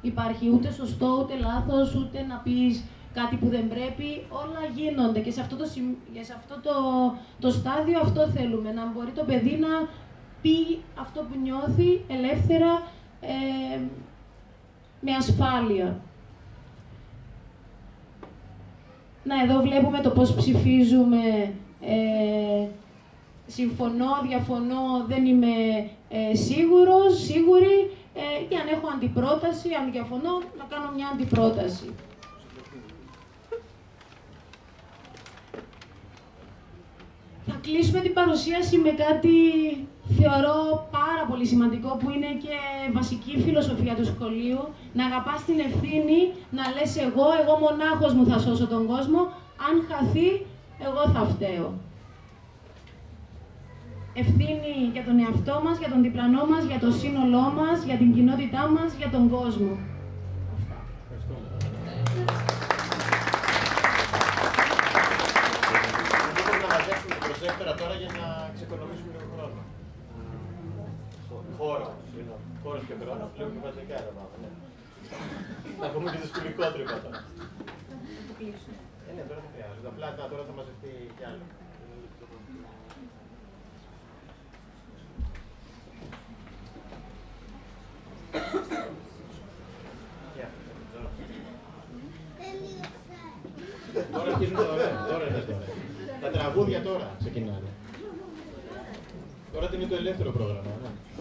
υπάρχει ούτε σωστό ούτε λάθος, ούτε να πεις κάτι που δεν πρέπει, όλα γίνονται και σε αυτό το στάδιο αυτό θέλουμε, να μπορεί το παιδί να πει αυτό που νιώθει ελεύθερα, με ασφάλεια. Εδώ βλέπουμε το πώς ψηφίζουμε. Συμφωνώ, διαφωνώ, δεν είμαι σίγουρη, και αν έχω αντιπρόταση, αν διαφωνώ, να κάνω μια αντιπρόταση. Θα κλείσουμε την παρουσίαση με κάτι θεωρώ πάρα πολύ σημαντικό, που είναι και βασική φιλοσοφία του σχολείου. Να αγαπάς την ευθύνη, να λες εγώ μονάχος μου θα σώσω τον κόσμο, αν χαθεί, εγώ θα φταίω. Ευθύνη για τον εαυτό μας, για τον διπλανό μας, για το σύνολό μας, για την κοινότητά μας, για τον κόσμο. Τώρα για να ξεκονομήσουμε λίγο χρόνο. Χώρο και χρόνο, βλέπουμε βασικά εδώ. πούμε και δυσκολικότρυπα τώρα. Ναι, τώρα δεν χρειάζεται. Απλά τώρα θα μαζευτεί κι άλλο. Τώρα αρχίζουν τα ωραία. Τα τραγούδια τώρα ξεκινάνε. Τώρα είναι το ελεύθερο πρόγραμμα.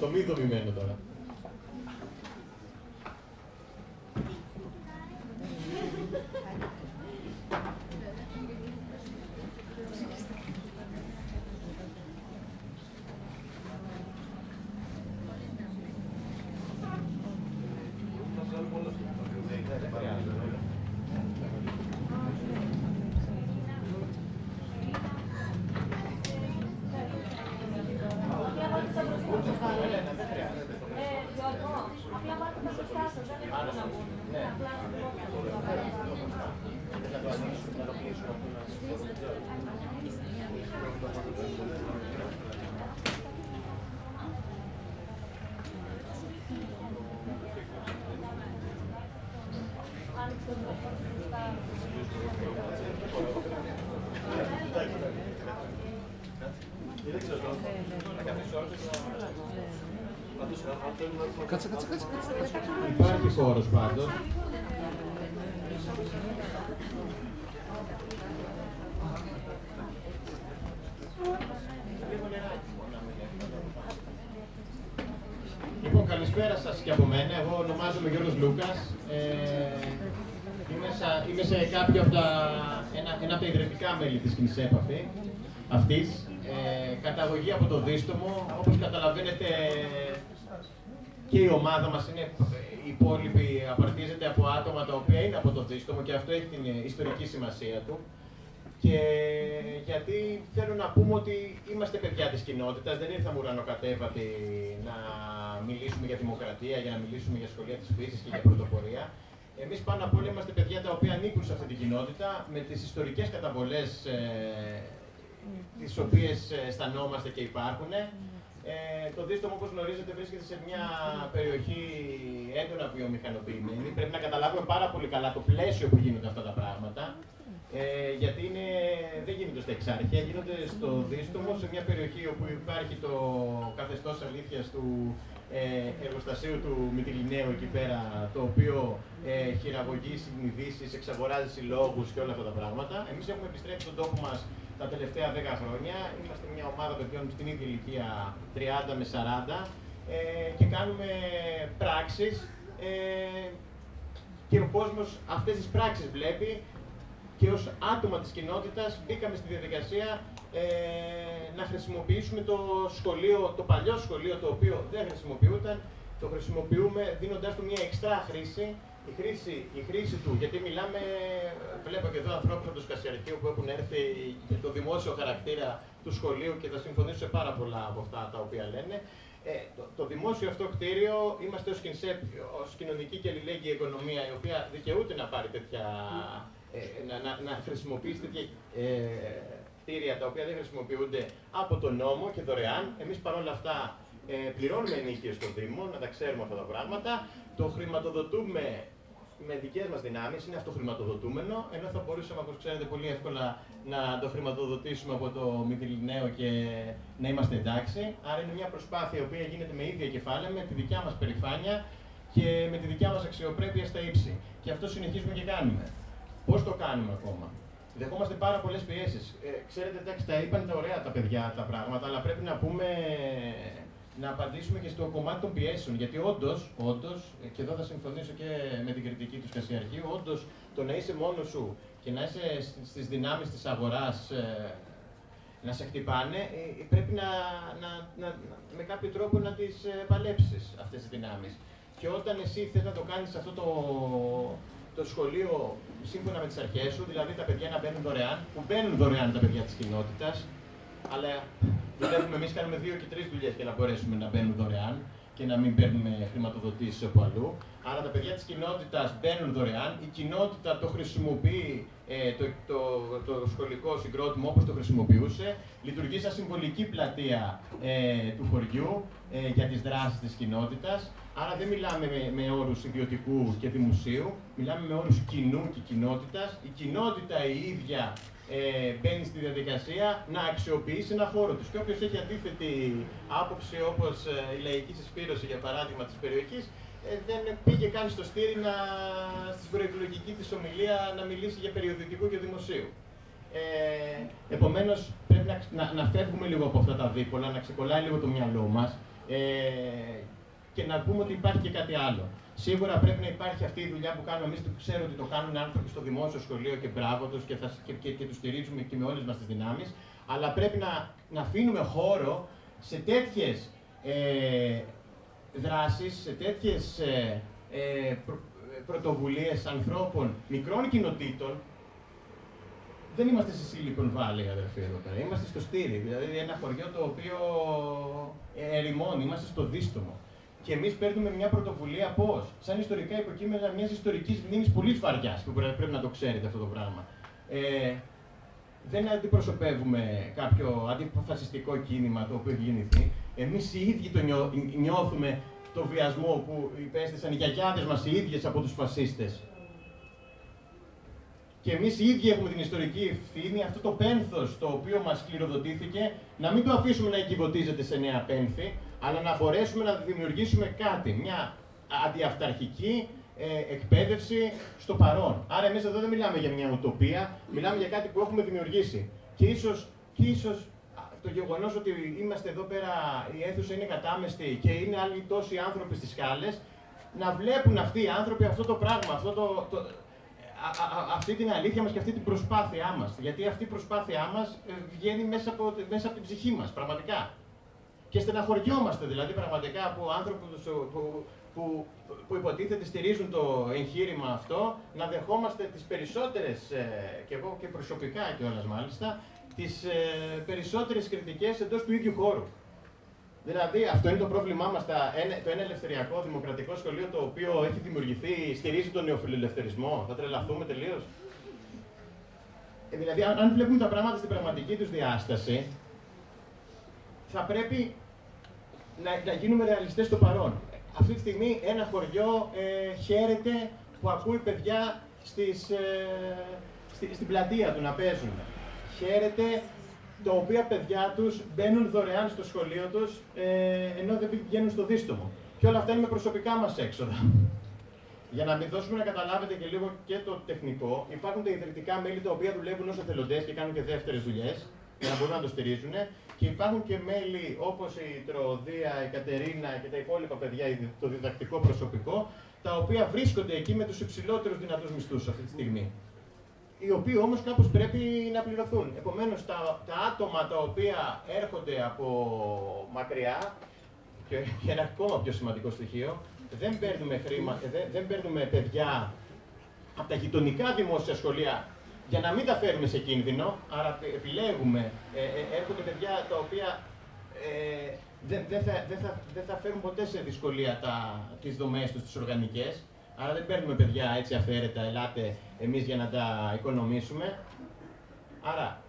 Το μη δομημένο τώρα. Κάτσε. Υπάρχει χώρος πάντως. Λοιπόν, καλησπέρα σας και από μένα. Εγώ ονομάζομαι Γιώργος Λούκας. Είμαι σε κάποιο από ένα από τα ιδρυτικά μέλη της Κοινής Έπαφη αυτής. Καταγωγή από το Δίστομο. Όπως καταλαβαίνετε, και η ομάδα μας είναι, η υπόλοιπη απαρτίζεται από άτομα τα οποία είναι από το Δίστομο και αυτό έχει την ιστορική σημασία του. Και γιατί θέλω να πούμε ότι είμαστε παιδιά της κοινότητας, δεν ήρθαμε ουρανοκατέβατοι να μιλήσουμε για δημοκρατία, για να μιλήσουμε για σχολεία της φύσης και για πρωτοπορία. Εμείς πάνω απ' όλα είμαστε παιδιά τα οποία ανήκουν σε αυτή την κοινότητα, με τις ιστορικές καταβολές τις οποίες αισθανόμαστε και υπάρχουν. Το Δίστομο, όπως γνωρίζετε, βρίσκεται σε μια περιοχή έντονα βιομηχανοποιημένη. Πρέπει να καταλάβουμε πάρα πολύ καλά το πλαίσιο που γίνονται αυτά τα πράγματα. Γιατί δεν γίνονται στα Εξάρχεια, γίνονται στο Δίστομο, σε μια περιοχή όπου υπάρχει το καθεστώς αλήθειας του εργοστασίου του Μυτιληναίου εκεί πέρα, το οποίο χειραγωγεί συνειδήσεις, εξαγοράζει συλλόγους και όλα αυτά τα πράγματα. Εμείς έχουμε επιστρέψει στον τόπο μας τα τελευταία 10 χρόνια. Είμαστε μια ομάδα παιδιών στην ίδια ηλικία 30 με 40 και κάνουμε πράξεις και ο κόσμος αυτές τις πράξεις βλέπει. Και ως άτομα της κοινότητας μπήκαμε στη διαδικασία να χρησιμοποιήσουμε το σχολείο, το παλιό σχολείο, το οποίο δεν χρησιμοποιούταν, το χρησιμοποιούμε δίνοντάς του μια εξτρά χρήση. Η χρήση του, γιατί μιλάμε, βλέπω και εδώ ανθρώπους από το Σκασιαρχείο που έχουν έρθει για το δημόσιο χαρακτήρα του σχολείου και θα συμφωνήσω σε πάρα πολλά από αυτά τα οποία λένε. Το δημόσιο αυτό κτίριο, είμαστε ως κοινωνική και αλληλέγγυη οικονομία, η οποία δικαιούται να πάρει τέτοια. Να χρησιμοποιήσει τέτοια κτίρια τα οποία δεν χρησιμοποιούνται από τον νόμο και δωρεάν. Εμείς παρόλα αυτά πληρώνουμε ενίκειες στο Δήμο, να τα ξέρουμε αυτά τα πράγματα. Το χρηματοδοτούμε με δικές μας δυνάμεις, είναι αυτοχρηματοδοτούμενο, ενώ θα μπορούσαμε, όπως ξέρετε, πολύ εύκολα να το χρηματοδοτήσουμε από το Μυτιληναίο και να είμαστε εντάξει. Άρα είναι μια προσπάθεια η οποία γίνεται με ίδια κεφάλαια, με τη δικιά μας περηφάνεια και με τη δικιά μας αξιοπρέπεια στα ύψη. Και αυτό συνεχίζουμε και κάνουμε. Πώς το κάνουμε ακόμα? Δεχόμαστε πάρα πολλές πιέσεις. Ξέρετε, εντάξει, τα είπαν τα ωραία τα παιδιά τα πράγματα, αλλά πρέπει να πούμε, να απαντήσουμε και στο κομμάτι των πιέσεων. Γιατί όντως, και εδώ θα συμφωνήσω και με την κριτική του Σκασιαρχείου, όντως το να είσαι μόνος σου και να είσαι στις δυνάμεις της αγοράς να σε χτυπάνε, πρέπει με κάποιο τρόπο να τις παλέψεις αυτές τις δυνάμεις. Και όταν εσύ θες να το κάνεις αυτό το σχολείο σύμφωνα με τις αρχές σου, δηλαδή τα παιδιά να μπαίνουν δωρεάν, που μπαίνουν δωρεάν τα παιδιά της κοινότητας, αλλά δουλεύουμε εμείς, κάνουμε 2 και 3 δουλειές για να μπορέσουμε να μπαίνουν δωρεάν. και να μην παίρνουμε χρηματοδοτήσεις από αλλού. Άρα τα παιδιά της κοινότητας μπαίνουν δωρεάν, η κοινότητα το χρησιμοποιεί το σχολικό συγκρότημα όπως το χρησιμοποιούσε, λειτουργεί σαν συμβολική πλατεία του χωριού για τις δράσεις της κοινότητας. Άρα δεν μιλάμε με όρους ιδιωτικού και δημοσίου, μιλάμε με όρους κοινού και κοινότητας. Η κοινότητα η ίδια μπαίνει στη διαδικασία να αξιοποιήσει ένα χώρο τους. Και όποιος έχει αντίθετη άποψη, όπως η λαϊκή συσπήρωση για παράδειγμα της περιοχής, δεν πήγε καν στο στήρι στην προεκλογική της ομιλία να μιλήσει για περιοδικού και δημοσίου. Επομένως, πρέπει να φεύγουμε λίγο από αυτά τα δίπολα, να ξεκολλάει λίγο το μυαλό μας και να πούμε ότι υπάρχει και κάτι άλλο. Σίγουρα πρέπει να υπάρχει αυτή η δουλειά που κάνουμε εμείς, ξέρω ότι το κάνουν άνθρωποι στο δημόσιο σχολείο και μπράβο τους και τους στηρίζουμε και με όλες μας τις δυνάμεις, αλλά πρέπει να αφήνουμε χώρο σε τέτοιες δράσεις, σε τέτοιες πρωτοβουλίες ανθρώπων μικρών κοινοτήτων. Δεν είμαστε στη Silicon Valley, αδερφοί, εδώ πέρα. Είμαστε στο Στήρι, δηλαδή ένα χωριό το οποίο ερημώνει, είμαστε στο δίστομο. Και εμείς παίρνουμε μια πρωτοβουλία πώς? Σαν ιστορικά υποκείμενα μιας ιστορικής μνήμης πολύ βαριάς, που πρέπει να το ξέρετε αυτό το πράγμα. Δεν αντιπροσωπεύουμε κάποιο αντιφασιστικό κίνημα το οποίο έχει γεννηθεί. Εμείς οι ίδιοι νιώθουμε το βιασμό που υπέστησαν οι γιαγιάδες μας οι ίδιες από τους φασίστες. Και εμείς οι ίδιοι έχουμε την ιστορική ευθύνη, αυτό το πένθος το οποίο μας κληροδοτήθηκε, να μην το αφήσουμε να εγκυβωτίζεται σε νέα πένθη, αλλά να μπορέσουμε να δημιουργήσουμε κάτι, μια αντιαυταρχική εκπαίδευση στο παρόν. Άρα εμείς εδώ δεν μιλάμε για μια ουτοπία, μιλάμε για κάτι που έχουμε δημιουργήσει. Και ίσως το γεγονός ότι είμαστε εδώ πέρα, η αίθουσα είναι κατάμεστη και είναι άλλοι τόσοι άνθρωποι στις σκάλες, να βλέπουν αυτοί οι άνθρωποι αυτό το πράγμα, αυτή την αλήθεια μας και αυτή την προσπάθειά μας. Γιατί αυτή η προσπάθειά μας βγαίνει μέσα από την ψυχή μας, πραγματικά. Και στεναχωριόμαστε δηλαδή πραγματικά από άνθρωπους που υποτίθεται στηρίζουν το εγχείρημα αυτό, να δεχόμαστε τις περισσότερες, και εγώ και προσωπικά κιόλας μάλιστα, τις περισσότερες κριτικές εντός του ίδιου χώρου. Δηλαδή, αυτό είναι το πρόβλημά μας, το ένα ελευθεριακό δημοκρατικό σχολείο το οποίο έχει δημιουργηθεί, στηρίζει τον νεοφιλελευθερισμό. Θα τρελαθούμε τελείως. Δηλαδή, αν βλέπουμε τα πράγματα στην πραγματική τους διάσταση, θα πρέπει να γίνουμε ρεαλιστές στο παρόν. Αυτή τη στιγμή ένα χωριό χαίρεται που ακούει παιδιά στην πλατεία του να παίζουν. Χαίρεται τα οποία παιδιά τους μπαίνουν δωρεάν στο σχολείο τους, ενώ δεν πηγαίνουν στο δίστομο. Και όλα αυτά είναι με προσωπικά μας έξοδα. Για να μην δώσουμε να καταλάβετε και λίγο και το τεχνικό, υπάρχουν τα ιδρυτικά μέλη τα οποία δουλεύουν ως εθελοντές και κάνουν και δεύτερες δουλειές, για να μπορούν να το στηρίζουν. Και υπάρχουν και μέλη όπως η Τροωδία, η Κατερίνα και τα υπόλοιπα παιδιά, το διδακτικό προσωπικό, τα οποία βρίσκονται εκεί με τους υψηλότερους δυνατούς μισθούς αυτή τη στιγμή. Οι οποίοι όμως κάπως πρέπει να πληρωθούν. Επομένως, τα άτομα τα οποία έρχονται από μακριά, και ένα ακόμα πιο σημαντικό στοιχείο, δεν παίρνουμε παιδιά από τα γειτονικά δημόσια σχολεία για να μην τα φέρουμε σε κίνδυνο, άρα επιλέγουμε, έρχονται παιδιά τα οποία δεν θα φέρουν ποτέ σε δυσκολία τις δομές τους, τις οργανικές. Άρα δεν παίρνουμε παιδιά έτσι αφαίρετα, ελάτε εμείς για να τα οικονομήσουμε. Άρα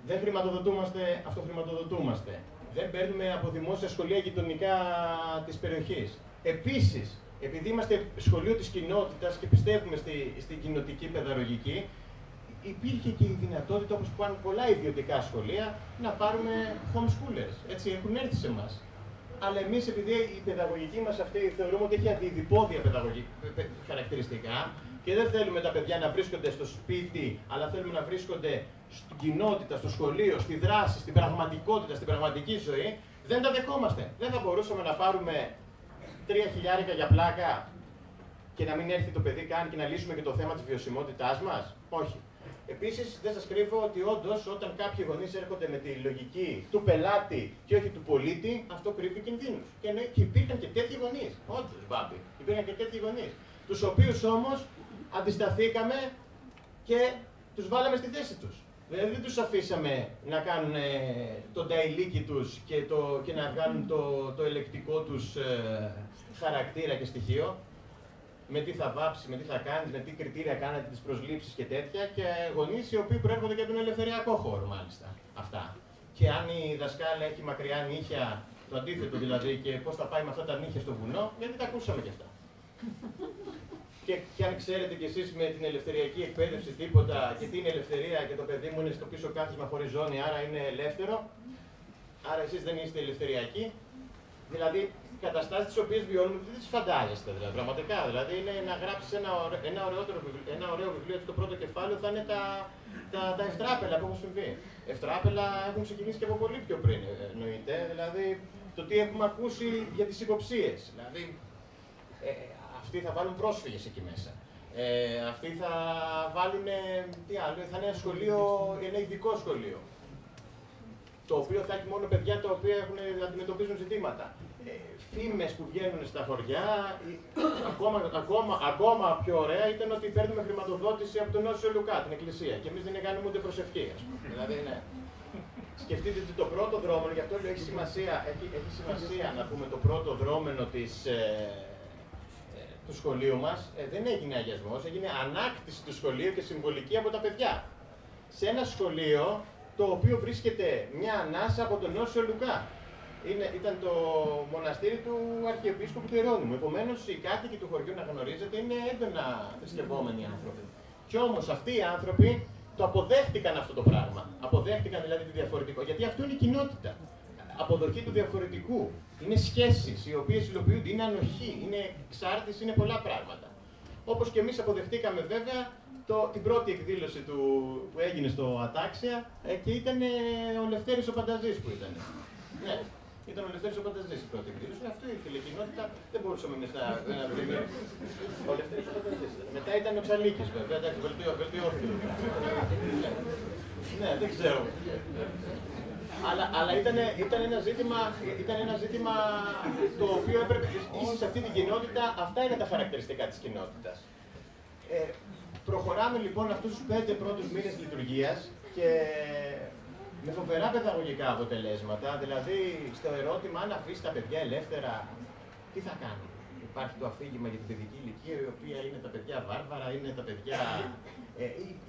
δεν χρηματοδοτούμαστε, αυτοχρηματοδοτούμαστε. Δεν παίρνουμε από δημόσια σχολεία γειτονικά της περιοχής. Επίσης, επειδή είμαστε σχολείο της κοινότητας και πιστεύουμε στην κοινοτική παιδαγωγική, υπήρχε και η δυνατότητα, όπως που κάνουν πολλά ιδιωτικά σχολεία, να πάρουμε homeschoolers. Έτσι έχουν έρθει σε εμάς. Αλλά εμείς, επειδή η παιδαγωγική μας αυτή θεωρούμε ότι έχει αντιδιπόδια χαρακτηριστικά και δεν θέλουμε τα παιδιά να βρίσκονται στο σπίτι, αλλά θέλουμε να βρίσκονται στην κοινότητα, στο σχολείο, στη δράση, στην πραγματικότητα, στην πραγματική ζωή, δεν τα δεχόμαστε. Δεν θα μπορούσαμε να πάρουμε 3.000 για πλάκα και να μην έρθει το παιδί καν και να λύσουμε και το θέμα της βιωσιμότητάς μας. Όχι. Επίσης, δεν σας κρύβω ότι όντως όταν κάποιοι γονείς έρχονται με τη λογική του πελάτη και όχι του πολίτη, αυτό κρύβει κινδύνους. Και υπήρχαν και τέτοιοι γονείς. Όντως, Μπάμπη, υπήρχαν και τέτοιοι γονείς. Τους οποίους όμως αντισταθήκαμε και τους βάλαμε στη θέση τους. Δηλαδή δεν τους αφήσαμε να κάνουν το νταϊλίκι τους και να βγάλουν το ελεκτικό τους χαρακτήρα και στοιχείο. Με τι θα βάψει, με τι θα κάνεις, με τι κριτήρια κάνετε τις προσλήψεις και τέτοια. Και γονείς οι οποίοι προέρχονται και από τον ελευθεριακό χώρο, μάλιστα. Αυτά. Και αν η δασκάλα έχει μακριά νύχια, το αντίθετο δηλαδή, και πώς θα πάει με αυτά τα νύχια στο βουνό, γιατί τα ακούσαμε κι αυτά. Και αν ξέρετε κι εσείς με την ελευθεριακή εκπαίδευση τίποτα και τι είναι ελευθερία και το παιδί μου είναι στο πίσω κάθισμα χωρίς ζώνη, άρα είναι ελεύθερο, άρα εσείς δεν είστε ελευθεριακοί. Δηλαδή, καταστάσεις τις οποίες βιώνουμε δεν τις φαντάζεστε, δηλαδή, πραγματικά. Δηλαδή, είναι να γράψεις ένα ωραίο βιβλίο, έτσι το πρώτο κεφάλαιο θα είναι τα ευτράπελα που έχουν συμβεί. Ευτράπελα έχουν ξεκινήσει και από πολύ πιο πριν, εννοείται. Δηλαδή, το τι έχουμε ακούσει για τις υποψίες. Δηλαδή, αυτοί θα βάλουν πρόσφυγες εκεί μέσα. Αυτοί θα βάλουν, τι άλλο, θα είναι ένα σχολείο, ένα ειδικό σχολείο. Το οποίο θα έχει μόνο παιδιά τα οποία αντιμετωπίζουν ζητήματα. Φήμες που βγαίνουν στα χωριά, ακόμα πιο ωραία ήταν ότι παίρνουμε χρηματοδότηση από τον Όσιο Λουκά, την εκκλησία. Και εμείς δεν κάνουμε ούτε προσευχή, ας πούμε. Δηλαδή, ναι. Σκεφτείτε ότι το πρώτο δρόμενο, γι' αυτό λέω έχει σημασία να πούμε το πρώτο δρόμενο του σχολείου μας, δεν έγινε αγιασμός, έγινε ανάκτηση του σχολείου και συμβολική από τα παιδιά. Σε ένα σχολείο το οποίο βρίσκεται μια ανάσα από τον Όσιο Λουκά. Ήταν το μοναστήρι του Αρχιεπίσκοπου του Ιερώνυμου. Επομένως, οι κάτοικοι του χωριού, να γνωρίζετε, είναι έντονα θρησκευόμενοι άνθρωποι. Κι όμως αυτοί οι άνθρωποι το αποδέχτηκαν αυτό το πράγμα. Αποδέχτηκαν δηλαδή τη διαφορετικό. Γιατί αυτό είναι η κοινότητα. Αποδοχή του διαφορετικού. Είναι σχέσεις οι οποίες υλοποιούνται, είναι ανοχή, είναι εξάρτηση, είναι πολλά πράγματα. Όπως και εμείς αποδεχτήκαμε βέβαια την πρώτη εκδήλωση που έγινε στο Ατάξια και ήταν ο Λευτέρης ο Πανταζής που ήταν. Ναι, ήταν ο Λευτέρης ο Πανταζής η πρώτη εκδήλωση. Αυτό ήθελε η κοινότητα, δεν μπορούσαμε εμείς να βρούμε. Ο Λευτέρης ο Πανταζής. Μετά ήταν ο Τσαλίκης βέβαια, εντάξει, βελτιώθηκε. Ναι, δεν ξέρω. Αλλά ήταν ένα ζήτημα το οποίο έπρεπε σε αυτή την κοινότητα, αυτά είναι τα χαρακτηριστικά της κοινότητας. Προχωράμε λοιπόν αυτούς τους 5 πρώτους μήνες λειτουργίας και με φοβερά παιδαγωγικά αποτελέσματα, δηλαδή στο ερώτημα αν αφήσει τα παιδιά ελεύθερα, τι θα κάνουν. Υπάρχει το αφήγημα για την παιδική ηλικία, η οποία είναι τα παιδιά βάρβαρα, είναι τα παιδιά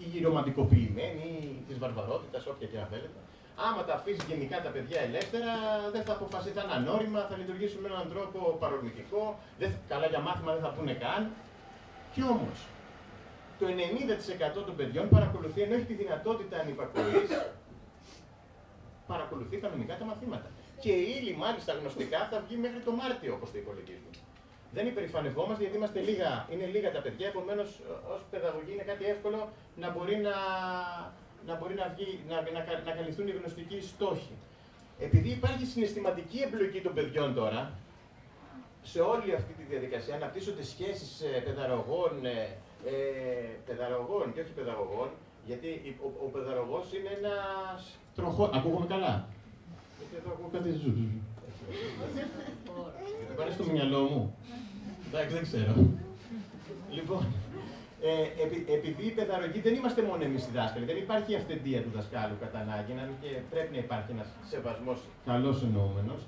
οι ρομαντικοποιημένοι της βαρβαρότητας, όποια και αν θέλετε. Άμα τα αφήσει γενικά τα παιδιά ελεύθερα, δεν θα αποφασίσει, θα είναι ανώρημα, θα λειτουργήσουν με έναν τρόπο παρορμητικό, καλά για μάθημα δεν θα πούνε καν. Κι όμως, το 90% των παιδιών παρακολουθεί, ενώ έχει τη δυνατότητα ανυπακοής, παρακολουθεί κανονικά τα μαθήματα. Και η ύλη, μάλιστα γνωστικά, θα βγει μέχρι το Μάρτιο, όπως το υπολογίζουμε. Δεν υπερηφανευόμαστε γιατί είναι λίγα τα παιδιά, επομένως, ως παιδαγωγή είναι κάτι εύκολο να μπορεί να καλυφθούν οι γνωστικοί στόχοι. Επειδή υπάρχει συναισθηματική εμπλοκή των παιδιών τώρα, σε όλη αυτή τη διαδικασία αναπτύσσονται σχέσεις παιδαγωγών και όχι παιδαγωγών, γιατί ο παιδαγωγός είναι ένας τροχός. Ακούγομαι καλά. Γιατί εδώ ακούω κάτι ζούζου. Πάρε στο μυαλό μου. Εντάξει, δεν ξέρω. Λοιπόν, επειδή η παιδαγωγή δεν είμαστε μόνο εμείς οι δάσκαλοι, δεν υπάρχει η αυθεντία του δασκάλου κατά ανάγκη, και πρέπει να υπάρχει ένας σεβασμός καλός εννοούμενος.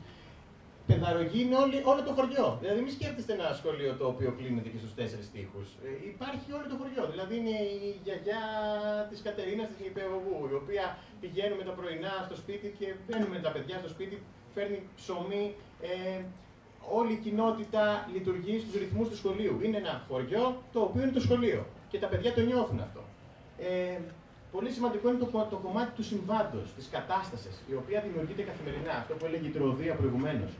Παιδαγωγή είναι όλο το χωριό. Δηλαδή, μην σκέφτεστε ένα σχολείο το οποίο κλείνεται και στους 4 τοίχους. Υπάρχει όλο το χωριό. Δηλαδή, είναι η γιαγιά της Κατερίνας της Νηπαιογού, η οποία πηγαίνουμε τα πρωινά στο σπίτι και μπαίνουμε τα παιδιά στο σπίτι, φέρνει ψωμί. Όλη η κοινότητα λειτουργεί στους ρυθμούς του σχολείου. Είναι ένα χωριό το οποίο είναι το σχολείο. Και τα παιδιά το νιώθουν αυτό. Πολύ σημαντικό είναι το κομμάτι του συμβάντος, της κατάστασης, η οποία δημιουργείται καθημερινά. Αυτό που έλεγε η Τροωδία προηγουμένως.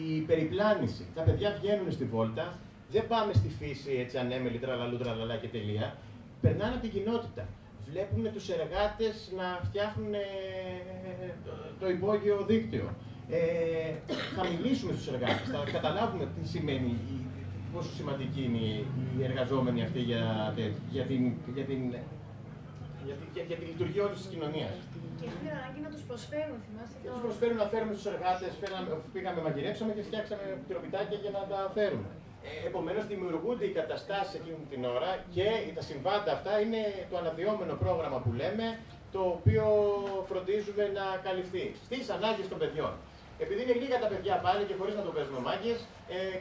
Η περιπλάνηση. Τα παιδιά βγαίνουν στη βόλτα, δεν πάμε στη φύση έτσι ανέμελοι, τραλαλού, τραλαλά και τελεία. Περνάνε από την κοινότητα. Βλέπουν τους εργάτες να φτιάχνουν το υπόγειο δίκτυο. Θα μιλήσουμε στους εργάτες, θα καταλάβουμε τι σημαίνει, πόσο σημαντική είναι οι εργαζόμενοι αυτοί για τη λειτουργία όλης της κοινωνίας. Και έχουν την ανάγκη να τους προσφέρουν, θυμάστε. Και τους προσφέρουν να φέρουμε στους εργάτες, πήγαμε, μαγειρέψαμε και φτιάξαμε τυροπιτάκια για να τα φέρουμε. Επομένως, δημιουργούνται οι καταστάσεις εκείνη την ώρα και τα συμβάντα αυτά είναι το αναδυόμενο πρόγραμμα που λέμε το οποίο φροντίζουμε να καλυφθεί στις ανάγκες των παιδιών. Επειδή είναι λίγα τα παιδιά πάλι και χωρίς να το παίζουμε μάγκες,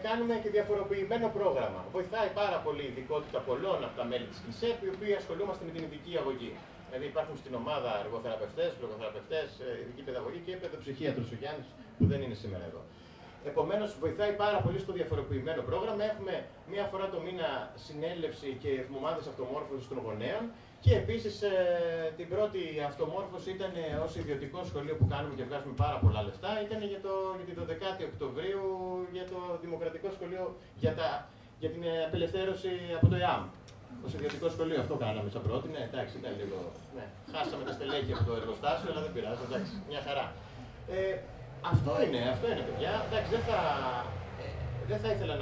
κάνουμε και διαφοροποιημένο πρόγραμμα. Βοηθάει πάρα πολύ η ειδικότητα πολλών από τα μέλη της ΚΙΣΕΠ, οι οποίοι ασχολούμαστε με την ειδική αγωγή. Δηλαδή υπάρχουν στην ομάδα εργοθεραπευτές, λογοθεραπευτές, ειδική παιδαγωγή και παιδοψυχίατρος ο Γιάννης, που δεν είναι σήμερα εδώ. Επομένως, βοηθάει πάρα πολύ στο διαφοροποιημένο πρόγραμμα. Έχουμε μία φορά το μήνα συνέλευση και ομάδες αυτομόρφωσης των γονέων. Και επίσης την πρώτη αυτομόρφωση ήταν ως ιδιωτικό σχολείο που κάνουμε και βγάζουμε πάρα πολλά λεφτά. Ήταν για τη 12η Οκτωβρίου για το Δημοκρατικό Σχολείο για την απελευθέρωση από το ΕΑΜ. Ως ιδιωτικό σχολείο αυτό κάναμε σαν πρώτη. Ναι, εντάξει, ήταν λίγο. Ναι. Χάσαμε τα στελέχη από το εργοστάσιο, αλλά δεν πειράζει. Εντάξει, μια χαρά. Αυτό είναι, παιδιά. Εντάξει, δεν θα ήθελα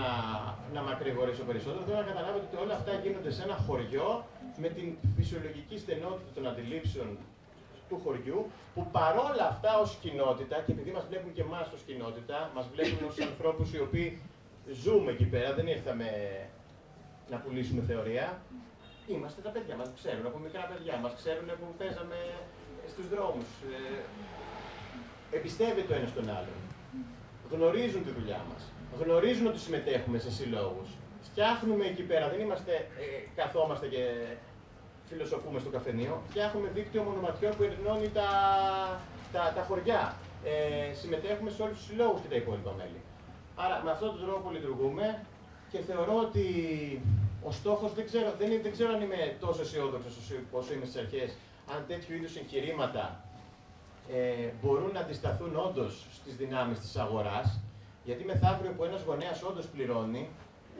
να μακρηγορήσω περισσότερο. Θέλω να καταλάβετε ότι όλα αυτά γίνονται σε ένα χωριό με την φυσιολογική στενότητα των αντιλήψεων του χωριού, που παρόλα αυτά ως κοινότητα, και επειδή μας βλέπουν και εμάς ως κοινότητα, μας βλέπουν ως ανθρώπους οι οποίοι ζούμε εκεί πέρα, δεν ήρθαμε να πουλήσουμε θεωρία, είμαστε τα παιδιά μας, ξέρουν από μικρά παιδιά, μας ξέρουν που παίζαμε στους δρόμους. Εμπιστεύεται ο ένας τον άλλον. Γνωρίζουν τη δουλειά μας. Γνωρίζουν ότι συμμετέχουμε σε συλλόγους. Φτιάχνουμε εκεί πέρα, δεν είμαστε, καθόμαστε και φιλοσοφούμε στο καφενείο. Φτιάχνουμε δίκτυο μονοματιών που ενώνει τα χωριά. Συμμετέχουμε σε όλους τους συλλόγους και τα υπόλοιπα μέλη. Άρα με αυτόν τον τρόπο λειτουργούμε και θεωρώ ότι ο στόχος, δεν ξέρω αν είμαι τόσο αισιόδοξος όσο είμαι στις αρχές, αν τέτοιου είδους εγχειρήματα μπορούν να αντισταθούν όντως στις δυνάμεις της αγοράς, γιατί μεθαύριο που ένας γονέας όντως πληρώνει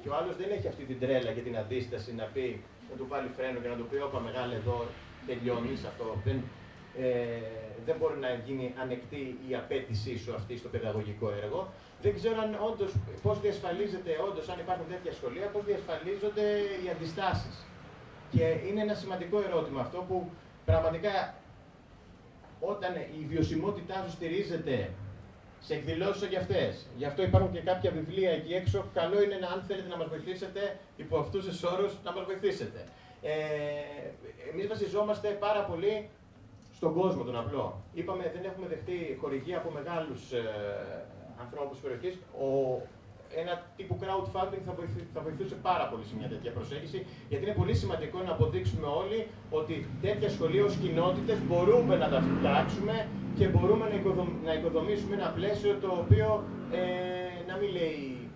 και ο άλλος δεν έχει αυτή την τρέλα και την αντίσταση να πει, να του βάλει φρένο και να του πει όπα μεγάλε εδώ τελειώνεις αυτό, δεν μπορεί να γίνει ανεκτή η απέτησή σου αυτή στο παιδαγωγικό έργο. Δεν ξέρω πώς διασφαλίζεται όντως, αν υπάρχουν τέτοια σχολεία, πώς διασφαλίζονται οι αντιστάσεις. Και είναι ένα σημαντικό ερώτημα αυτό που πραγματικά όταν η βιωσιμότητά σου στηρίζεται σε εκδηλώσεις σαν και αυτές. Γι' αυτό υπάρχουν και κάποια βιβλία εκεί έξω. Καλό είναι αν θέλετε να μας βοηθήσετε υπό αυτούς τους όρους να μας βοηθήσετε. Εμείς βασιζόμαστε πάρα πολύ στον κόσμο, τον απλό. Είπαμε δεν έχουμε δεχτεί χορηγία από μεγάλους ανθρώπους της περιοχής. Ένα τύπου crowdfunding θα βοηθούσε πάρα πολύ σε μια τέτοια προσέγγιση, γιατί είναι πολύ σημαντικό να αποδείξουμε όλοι ότι τέτοια σχολεία ως κοινότητες μπορούμε να τα φτιάξουμε και μπορούμε να οικοδομήσουμε ένα πλαίσιο το οποίο να μην λέει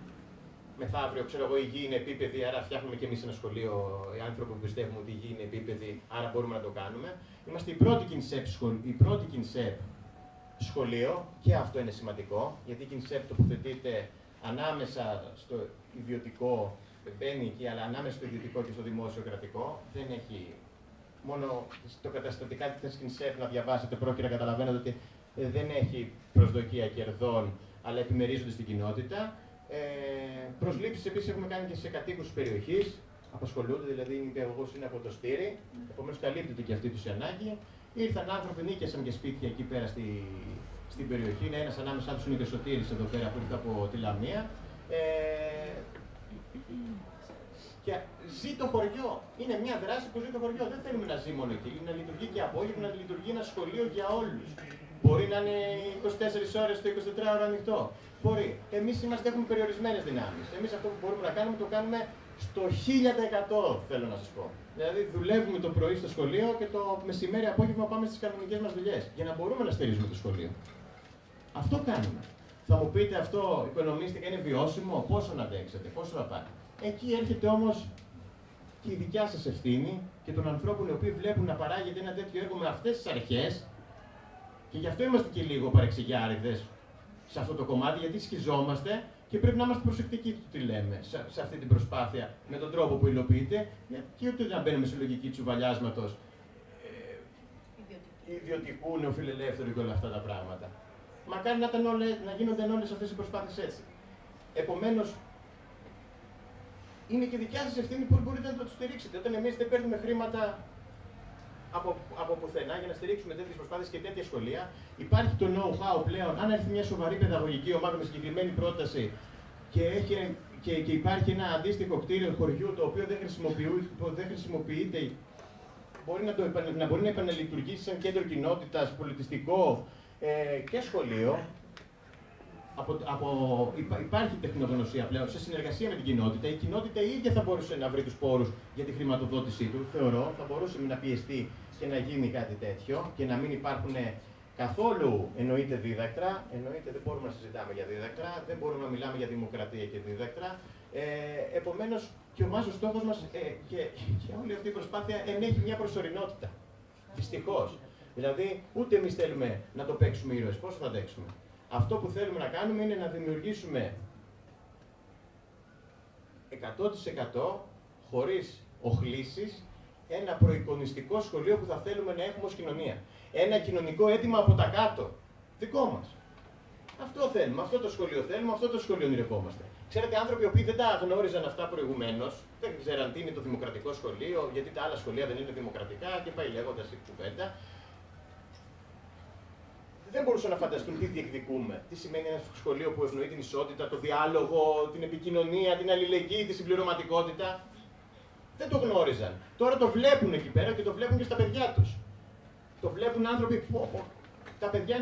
μεθαύριο, ξέρω εγώ, η γη είναι επίπεδη, άρα φτιάχνουμε κι εμείς ένα σχολείο, οι άνθρωποι που πιστεύουμε ότι η γη είναι επίπεδη, άρα μπορούμε να το κάνουμε. Είμαστε η πρώτη KINSEP σχολείο και αυτό είναι σημαντικό, γιατί η KINSEP τοποθετείται ανάμεσα στο ιδιωτικό, μπαίνει εκεί, αλλά ανάμεσα στο ιδιωτικό και στο δημόσιο κρατικό. Δεν έχει μόνο το καταστατικά της KINSEP να διαβάσετε πρόκειται να καταλαβαίνετε ότι δεν έχει προσδοκία κερδών, αλλά επιμερίζονται στην κοινότητα. Προσλήψεις επίσης έχουμε κάνει και σε κατοίκους της περιοχής, απασχολούνται, δηλαδή η παιδαγωγός είναι από το Στήρι, επομένως καλύπτεται και αυτή τους η ανάγκη. Ήρθαν άνθρωποι, νίκησαν και σπίτια εκεί πέρα στην περιοχή. Είναι ένας ανάμεσά τους είναι και ο Σωτήρης εδώ πέρα που ήρθε από τη Λαμία. Και ζει το χωριό. Είναι μια δράση που ζει το χωριό. Δεν θέλουμε να ζει μόνο εκεί. Να λειτουργεί και απόγευμα, να λειτουργεί ένα σχολείο για όλους. Μπορεί να είναι 24 ώρες το 24ωρο ανοιχτό. Μπορεί. Εμείς έχουμε περιορισμένες δυνάμεις. Εμείς αυτό που μπορούμε να κάνουμε το κάνουμε στο 1000%, θέλω να σας πω. Δηλαδή, δουλεύουμε το πρωί στο σχολείο και το μεσημέρι απόγευμα πάμε στις κανονικές μας δουλειές. Για να μπορούμε να στηρίζουμε το σχολείο. Αυτό κάνουμε. Θα μου πείτε αυτό οικονομίστικα είναι βιώσιμο, πόσο να αντέξετε, πόσο θα πάρει. Εκεί έρχεται όμως και η δικιά σας ευθύνη και των ανθρώπων οι οποίοι βλέπουν να παράγεται ένα τέτοιο έργο με αυτές τις αρχές. Και γι' αυτό είμαστε και λίγο παρεξηγιάριδες σε αυτό το κομμάτι, γιατί σχιζόμαστε και πρέπει να είμαστε προσεκτικοί του τι λέμε σε αυτή την προσπάθεια με τον τρόπο που υλοποιείται, και ούτε να μπαίνουμε σε λογική τσουβαλιάσματος ιδιωτικού, νεοφιλελεύθερου και όλα αυτά τα πράγματα. Μακάρι να γίνονται όλες αυτές οι προσπάθειες έτσι. Επομένως, είναι και δικιά σας ευθύνη που μπορείτε να το στηρίξετε. Όταν εμείς δεν παίρνουμε χρήματα από πουθενά για να στηρίξουμε τέτοιες προσπάθειες και τέτοια σχολεία, υπάρχει το know-how πλέον. Αν έρθει μια σοβαρή παιδαγωγική ομάδα με συγκεκριμένη πρόταση και υπάρχει ένα αντίστοιχο κτίριο χωριού το οποίο δεν χρησιμοποιείται να μπορεί να επαναλειτουργήσει σαν κέντρο κοινότητας, πολιτιστικό και σχολείο. Υπάρχει τεχνογνωσία πλέον σε συνεργασία με την κοινότητα. Η κοινότητα η ίδια θα μπορούσε να βρει τους πόρους για τη χρηματοδότησή του. Θεωρώ θα μπορούσε να πιεστεί και να γίνει κάτι τέτοιο και να μην υπάρχουν καθόλου εννοείται δίδακτρα. Εννοείται δεν μπορούμε να συζητάμε για δίδακτρα, δεν μπορούμε να μιλάμε για δημοκρατία και δίδακτρα. Επομένως, και ο στόχος μας και όλη αυτή η προσπάθεια ενέχει μια προσωρινότητα. Δυστυχώς. Δηλαδή, ούτε εμείς θέλουμε να το παίξουμε ήρωες. Πώς θα αντέξουμε? Αυτό που θέλουμε να κάνουμε είναι να δημιουργήσουμε 100% χωρίς οχλήσεις ένα προεικονιστικό σχολείο που θα θέλουμε να έχουμε ως κοινωνία. Ένα κοινωνικό αίτημα από τα κάτω. Δικό μας. Αυτό θέλουμε, αυτό το σχολείο θέλουμε, αυτό το σχολείο ονειρευόμαστε. Ξέρετε, άνθρωποι οι οποίοι δεν τα γνώριζαν αυτά προηγουμένως, δεν ξέραν τι είναι το δημοκρατικό σχολείο, γιατί τα άλλα σχολεία δεν είναι δημοκρατικά και πάει λέγοντας η κουβέντα. Δεν μπορούσαν να φανταστούν τι διεκδικούμε. Τι σημαίνει ένα σχολείο που ευνοεί την ισότητα, το διάλογο, την επικοινωνία, την αλληλεγγύη, τη συμπληρωματικότητα. Δεν το γνώριζαν. Τώρα το βλέπουν εκεί πέρα και το βλέπουν και στα παιδιά τους. Το βλέπουν άνθρωποι που τα παιδιά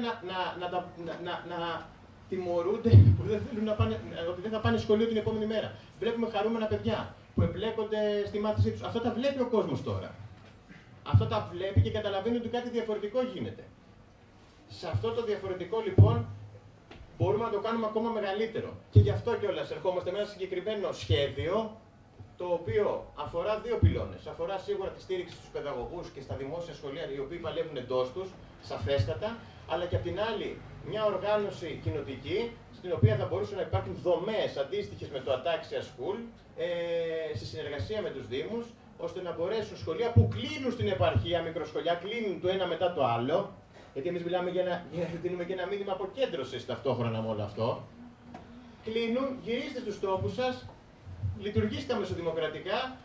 να τιμωρούνται που δεν θέλουν να πάνε, ότι δεν θα πάνε σχολείο την επόμενη μέρα. Βλέπουμε χαρούμενα παιδιά που εμπλέκονται στη μάθησή τους. Αυτά τα βλέπει ο κόσμος τώρα. Αυτά τα βλέπει και καταλαβαίνει ότι κάτι διαφορετικό γίνεται. Σε αυτό το διαφορετικό λοιπόν μπορούμε να το κάνουμε ακόμα μεγαλύτερο. Και γι' αυτό κιόλας ερχόμαστε με ένα συγκεκριμένο σχέδιο το οποίο αφορά δύο πυλώνες. Αφορά σίγουρα τη στήριξη στους παιδαγωγούς και στα δημόσια σχολεία οι οποίοι παλεύουν εντός τους, σαφέστατα, αλλά και απ' την άλλη μια οργάνωση κοινοτική στην οποία θα μπορούσαν να υπάρχουν δομές αντίστοιχες με το Ataxia School σε συνεργασία με τους Δήμους, ώστε να μπορέσουν σχολεία που κλείνουν στην επαρχία, μικροσχολιά, κλείνουν το ένα μετά το άλλο. Γιατί εμείς δίνουμε και ένα μήνυμα αποκέντρωσης ταυτόχρονα με όλο αυτό. Κλείνουν, γυρίστε στους τόπους σας, λειτουργήστε μεσοδημοκρατικά,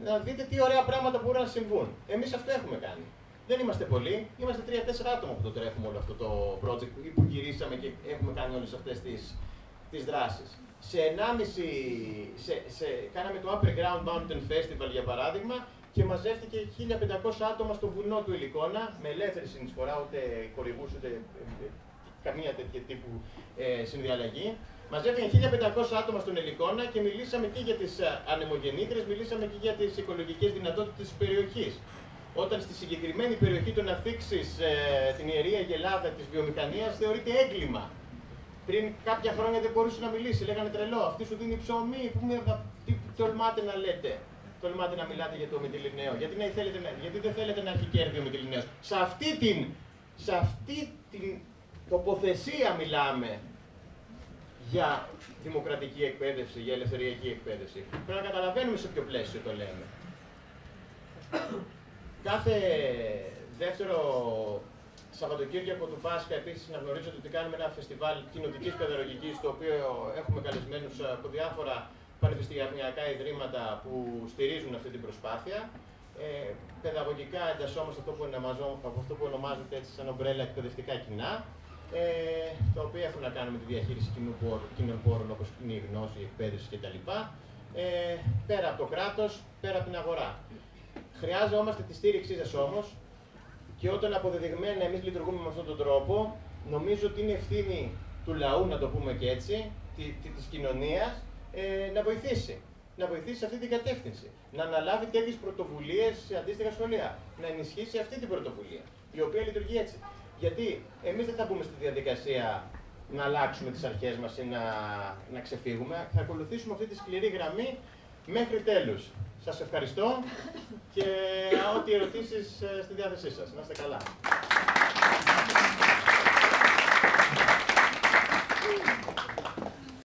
να δείτε τι ωραία πράγματα μπορούν να συμβούν. Εμείς αυτό έχουμε κάνει. Δεν είμαστε πολλοί, είμαστε 3-4 άτομα που το τρέχουμε όλο αυτό το project που γυρίσαμε και έχουμε κάνει όλες αυτές τις δράσεις. Κάναμε το Upper Ground Mountain Festival για παράδειγμα και μαζεύτηκε 1.500 άτομα στο βουνό του Υλικώνα με ελεύθερη συνεισφορά, ούτε χορηγούς, ούτε καμία τέτοια τύπου συνδιαλλαγή. Μαζεύτηκαν 1.500 άτομα στον Υλικώνα και μιλήσαμε και για τις ανεμογεννήτρες, μιλήσαμε και για τις οικολογικές δυνατότητες της περιοχής. Όταν στη συγκεκριμένη περιοχή του να θίξεις την Ιερή Αγελάδα της βιομηχανίας θεωρείται έγκλημα. Πριν κάποια χρόνια δεν μπορούσε να μιλήσει, λέγανε τρελό, αυτή σου δίνει ψωμί, τι τολμάτε να λέτε. Τολμάτε να μιλάτε για το Μυτιληναίο, γιατί δεν θέλετε να έχει κέρδη ο Μυτιληναίος. Σε αυτή την τοποθεσία μιλάμε για δημοκρατική εκπαίδευση, για ελευθεριακή εκπαίδευση. Πρέπει να καταλαβαίνουμε σε ποιο πλαίσιο το λέμε. Κάθε δεύτερο Σαββατοκύριακο του Πάσχα επίσης να γνωρίζετε ότι κάνουμε ένα φεστιβάλ κοινοτικής παιδαγωγικής, το οποίο έχουμε καλεσμένους από διάφορα πανεπιστημιακά ιδρύματα που στηρίζουν αυτή την προσπάθεια. Παιδαγωγικά εντασσόμαστε αυτό που ονομάζεται έτσι σαν ομπρέλα εκπαιδευτικά κοινά, τα οποία έχουν να κάνουν με τη διαχείριση κοινών πόρων όπως κοινή γνώση, εκπαίδευση κτλ. Πέρα από το κράτος, πέρα από την αγορά. Χρειάζομαστε τη στήριξή σας όμως και όταν αποδεδειγμένα εμείς λειτουργούμε με αυτόν τον τρόπο, νομίζω ότι είναι ευθύνη του λαού, να το πούμε και έτσι, της κοινωνίας, να βοηθήσει. Να βοηθήσει σε αυτή την κατεύθυνση. Να αναλάβει τέτοιες πρωτοβουλίες σε αντίστοιχα σχολεία. Να ενισχύσει αυτή την πρωτοβουλία, η οποία λειτουργεί έτσι. Γιατί εμείς δεν θα μπούμε στη διαδικασία να αλλάξουμε τις αρχές μας ή να ξεφύγουμε. Θα ακολουθήσουμε αυτή τη σκληρή γραμμή μέχρι τέλους. Σας ευχαριστώ και ό,τι ερωτήσεις στη διάθεσή σας. Να είστε καλά.